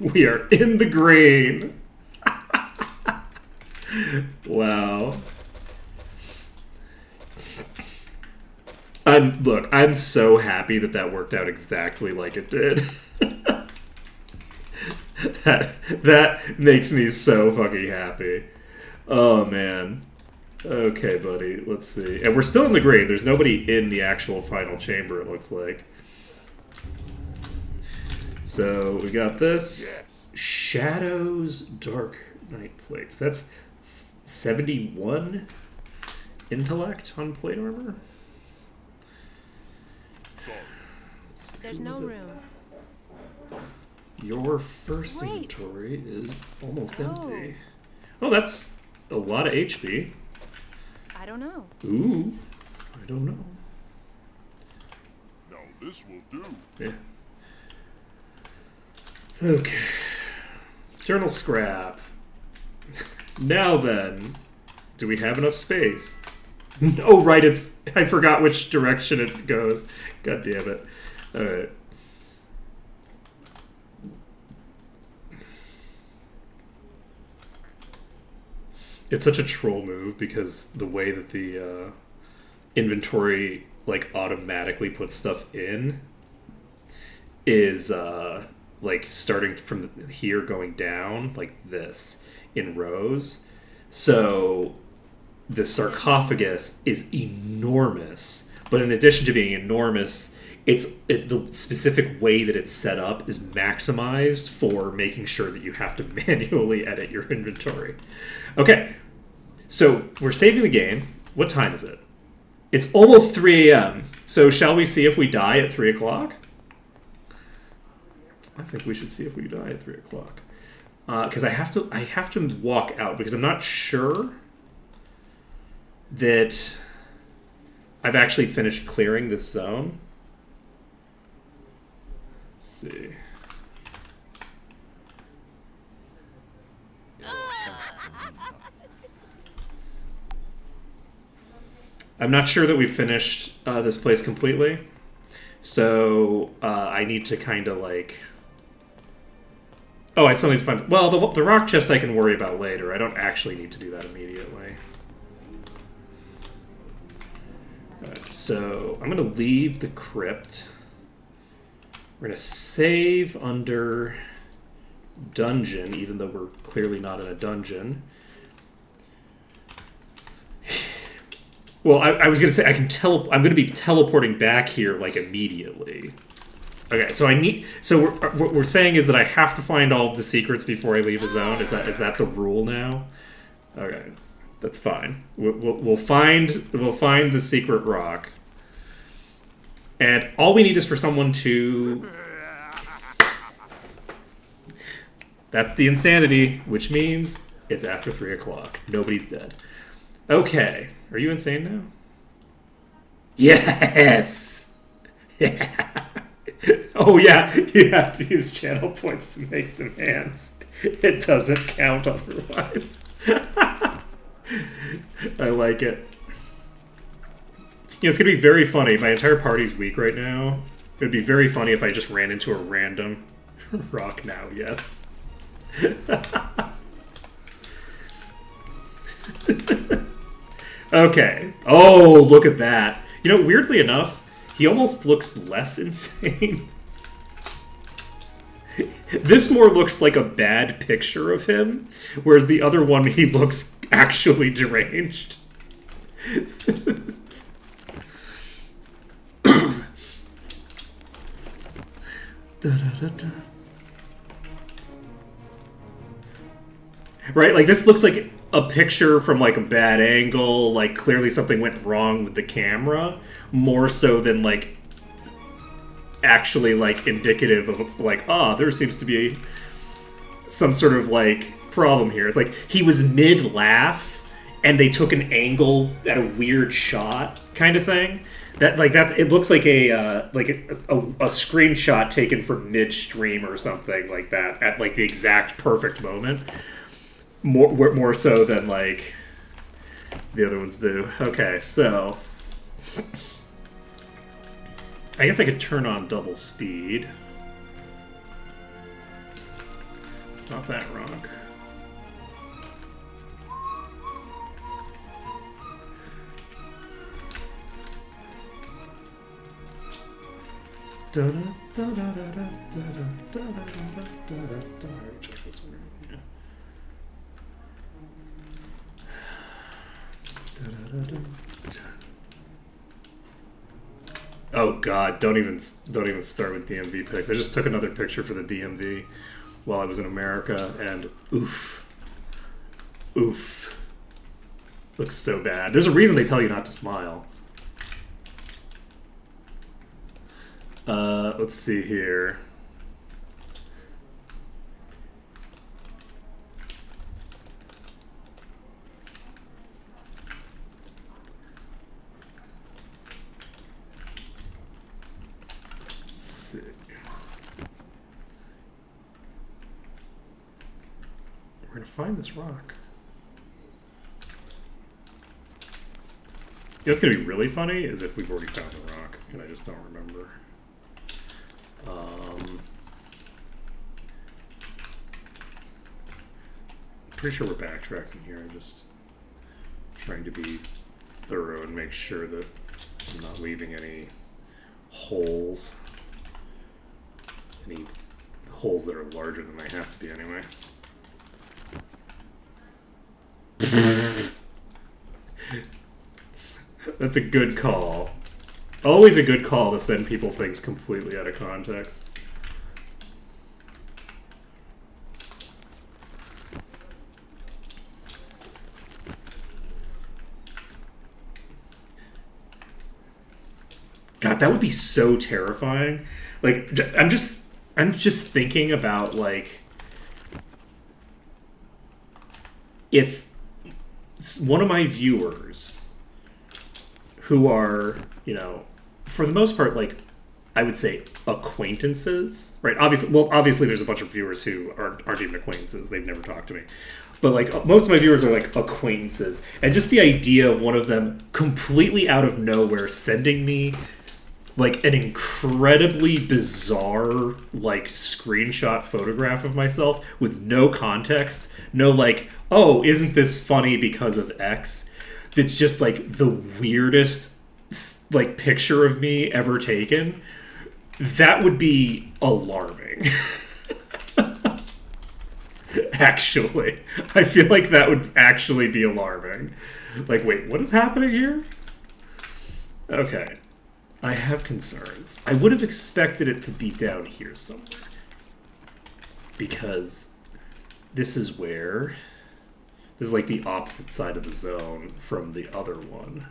We are in the green. Wow. I'm so happy that that worked out exactly like it did. that makes me so fucking happy. Oh man. Okay, buddy. Let's see. And we're still in the green. There's nobody in the actual final chamber, it looks like. So we got this. Yes. Shadows Dark Knight plates. That's 71 intellect on plate armor. Sorry. There's no room. Your first Wait. inventory is almost Oh. empty. Oh, that's a lot of HP. I don't know. Ooh, I don't know. Now this will do. Yeah. Okay. Journal scrap. Now then, do we have enough space? Oh, right, it's... I forgot which direction it goes. God damn it. Alright. It's such a troll move because the way that the inventory like automatically puts stuff in is like starting from here going down like this in rows. So the sarcophagus is enormous, but in addition to being enormous, the specific way that it's set up is maximized for making sure that you have to manually edit your inventory. Okay, so we're saving the game. What time is it? It's almost 3 a.m. So shall we see if we die at 3 o'clock? I think we should see if we die at 3 o'clock. Because I have to walk out because I'm not sure that I've actually finished clearing this zone. Let's see. I'm not sure that we've finished this place completely. So I need to kind of like... Oh, I still need to find... Well, the rock chest I can worry about later. I don't actually need to do that immediately. Alright, so I'm going to leave the crypt. We're going to save under dungeon, even though we're clearly not in a dungeon. Well, I was going to say I'm going to be teleporting back here like immediately. Okay, so what we're saying is that I have to find all of the secrets before I leave a zone. Is that the rule now? Okay, that's fine. We'll find the secret rock, and all we need is for someone to. That's the insanity, which means it's after 3 o'clock. Nobody's dead. Okay. Are you insane now? Yes! Yeah. Oh yeah, you have to use channel points to make demands. It doesn't count otherwise. I like it. It's gonna be very funny. My entire party's weak right now. It would be very funny if I just ran into a random rock now, yes. Okay. Oh, look at that. You know, weirdly enough, he almost looks less insane. This more looks like a bad picture of him, whereas the other one, he looks actually deranged. Right? Like, this looks like a picture from, like, a bad angle. Like, clearly something went wrong with the camera. More so than, like, actually, like, indicative of, like, there seems to be some sort of, like, problem here. It's like, he was mid-laugh, and they took an angle at a weird shot kind of thing. That, like, that, it looks like a screenshot taken from midstream or something like that at, like, the exact perfect moment. More so than, like, the other ones do. Okay, so I guess I could turn on double speed. It's not that rock. Check this one. Yeah. Oh god, don't even start with DMV pics. I just took another picture for the DMV while I was in America, and oof. Looks so bad. There's a reason they tell you not to smile. Let's see here. We're gonna find this rock. You know what's gonna be really funny is if we've already found the rock and I just don't remember. Pretty sure we're backtracking here. I'm just trying to be thorough and make sure that I'm not leaving any holes. Any holes that are larger than they have to be anyway. That's a good call. Always a good call to send people things completely out of context. God, that would be so terrifying. Like, I'm just thinking about, like, if one of my viewers who are, you know, for the most part, like, I would say acquaintances, right? Obviously there's a bunch of viewers who aren't even acquaintances. They've never talked to me. But, like, most of my viewers are, like, acquaintances. And just the idea of one of them completely out of nowhere sending me, like, an incredibly bizarre, like, screenshot photograph of myself with no context, no, like, oh, isn't this funny because of X? That's just, like, the weirdest, like, picture of me ever taken. That would be alarming. Actually. I feel like that would actually be alarming. Like, wait, what is happening here? Okay. I have concerns. I would have expected it to be down here somewhere. Because this is where... This is like the opposite side of the zone from the other one.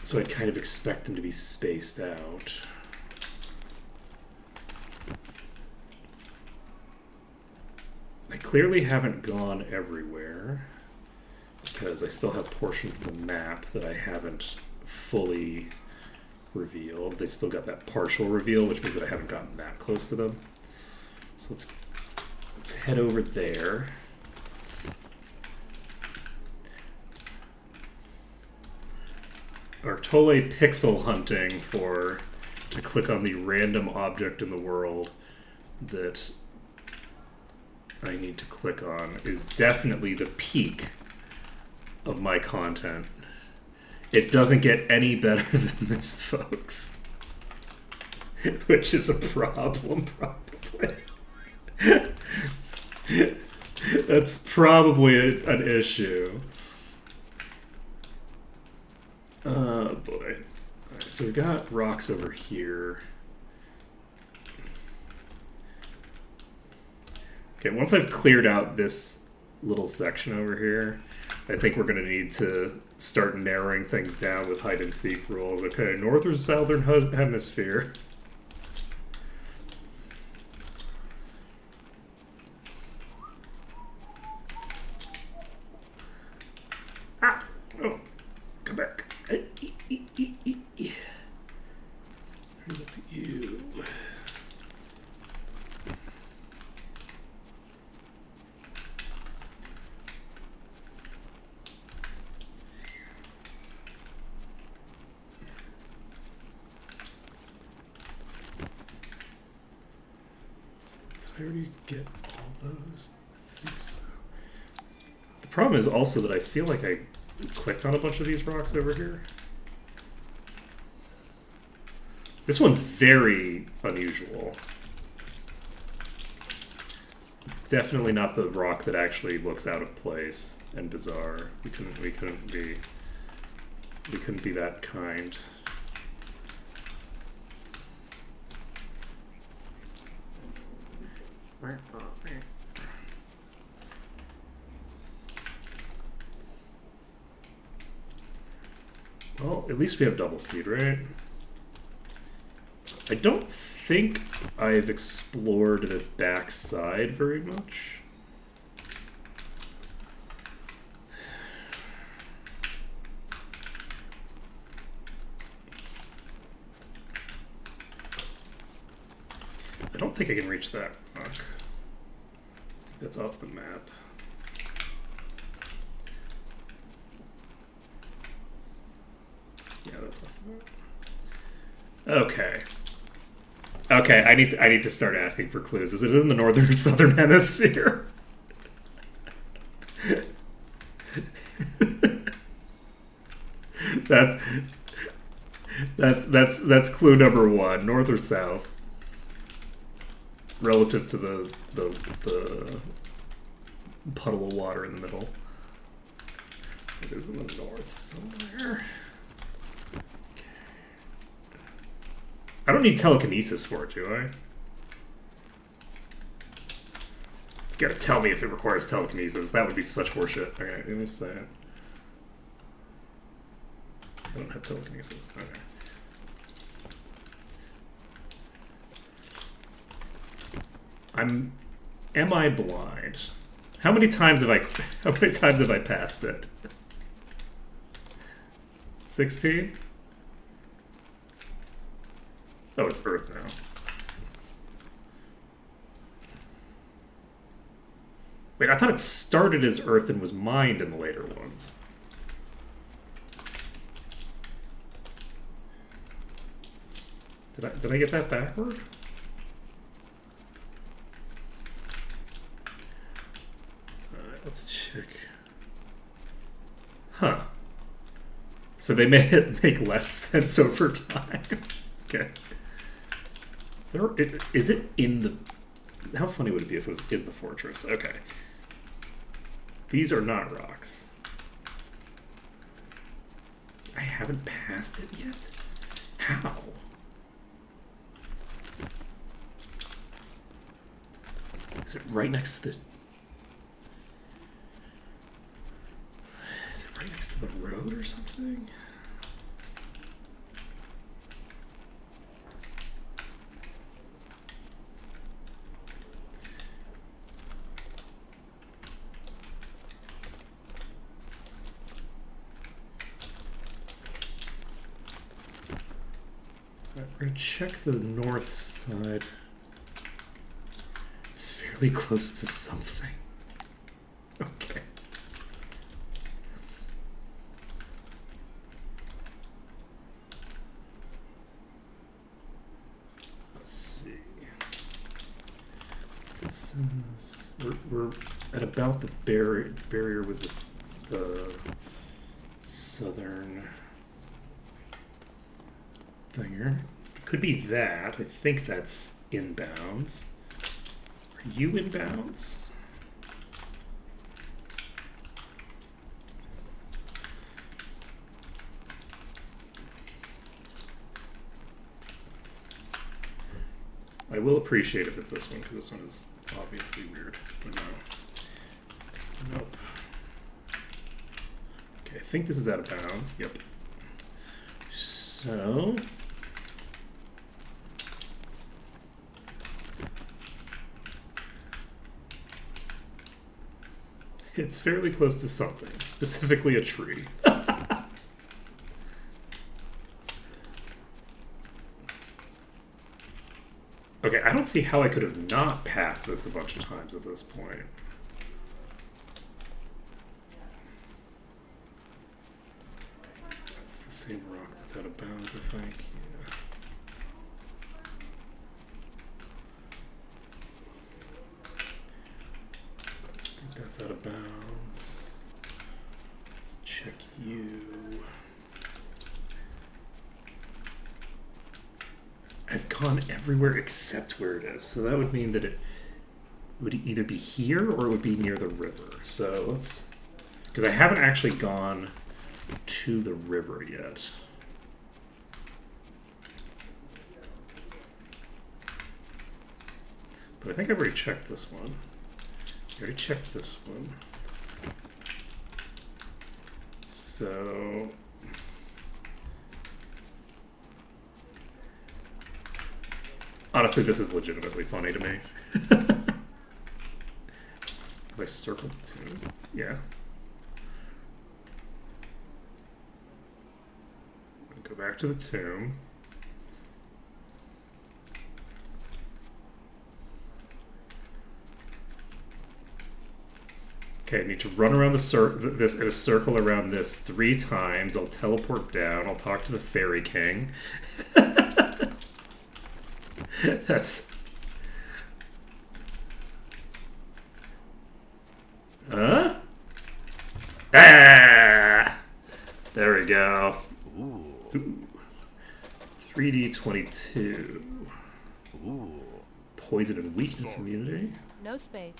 So I'd kind of expect them to be spaced out. clearly haven't gone everywhere because I still have portions of the map that I haven't fully revealed. They've still got that partial reveal, which means that I haven't gotten that close to them. So let's head over there. Are totally pixel hunting to click on the random object in the world that I need to click on is definitely the peak of my content. It doesn't get any better than this, folks. Which is a problem, probably. That's probably an issue. Oh boy. Alright, so we got rocks over here. Okay, once I've cleared out this little section over here, I think we're going to need to start narrowing things down with hide and seek rules. Okay, north or southern hemisphere. Ah! Oh, come back. Look at you. Did I already get all those? I think so. The problem is also that I feel like I clicked on a bunch of these rocks over here. This one's very unusual. It's definitely not the rock that actually looks out of place and bizarre. We couldn't be that kind. Well, at least we have double speed, right? I don't think I've explored this back side very much. I don't think I can reach that rock. That's off the map. Yeah, that's off the map. Okay. Okay, I need to start asking for clues. Is it in the northern or southern hemisphere? That's clue number one. North or south? Relative to the puddle of water in the middle. It is in the north somewhere. I don't need telekinesis for it, do I? You gotta tell me if it requires telekinesis. That would be such horseshit. Okay, let me say it. I don't have telekinesis. Okay. Am I blind? How many times have I passed it? 16? Oh, it's Earth now. Wait, I thought it started as Earth and was mined in the later ones. Did I get that backward? Alright, let's check. Huh. So they made it make less sense over time. Okay. Is it in the... How funny would it be if it was in the fortress? Okay. These are not rocks. I haven't passed it yet? How? Is it right next to this? Is it right next to the road or something? We're gonna check the north side. It's fairly close to something. Okay. Let's see. This is, we're at about the barrier with this, the southern thinger. Could be that. I think that's inbounds. Are you inbounds? I will appreciate if it's this one, because this one is obviously weird. But no. Nope. Okay, I think this is out of bounds. Yep. So... it's fairly close to something, specifically a tree. Okay, I don't see how I could have not passed this a bunch of times at this point. That's the same rock that's out of bounds, I think. Yeah. I think that's out of bounds. Let's check you. I've gone everywhere except where it is, so that would mean that it would either be here or it would be near the river. So let's, because I haven't actually gone to the river yet. But I think I've already checked this one. I already checked this one. So... honestly, this is legitimately funny to me. Have I circled the tomb? Yeah. Go back to the tomb. Okay, I need to run around this in a circle around this 3 times. I'll teleport down. I'll talk to the Fairy King. That's... huh? Ah! There we go. Ooh. 3D22. Ooh. Poison and weakness immunity. No space.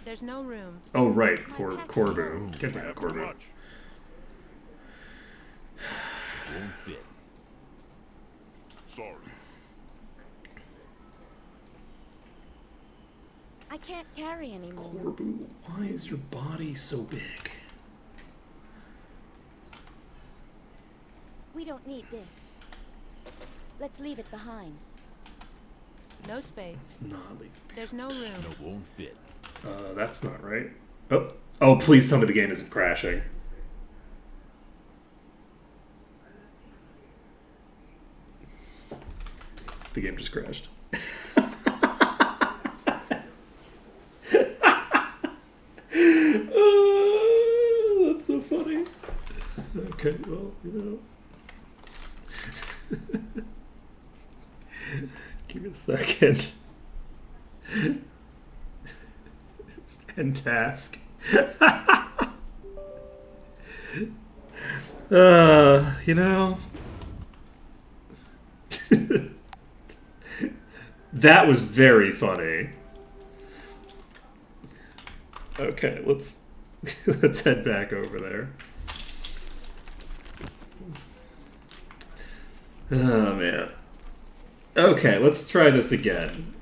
There's no room. Oh, right. Corbu. Get that, Too Corbu. much. Won't fit. Sorry. I can't carry anymore. Corbu, why is your body so big? We don't need this. Let's leave it behind. No space. It's not leaving. There's no room. No, won't fit. That's not right. Oh, oh! Please tell me the game isn't crashing. The game just crashed. That's so funny. Okay, well, you know. Give me a second. And task. You know. That was very funny. Okay, let's head back over there. Oh man. Okay, let's try this again.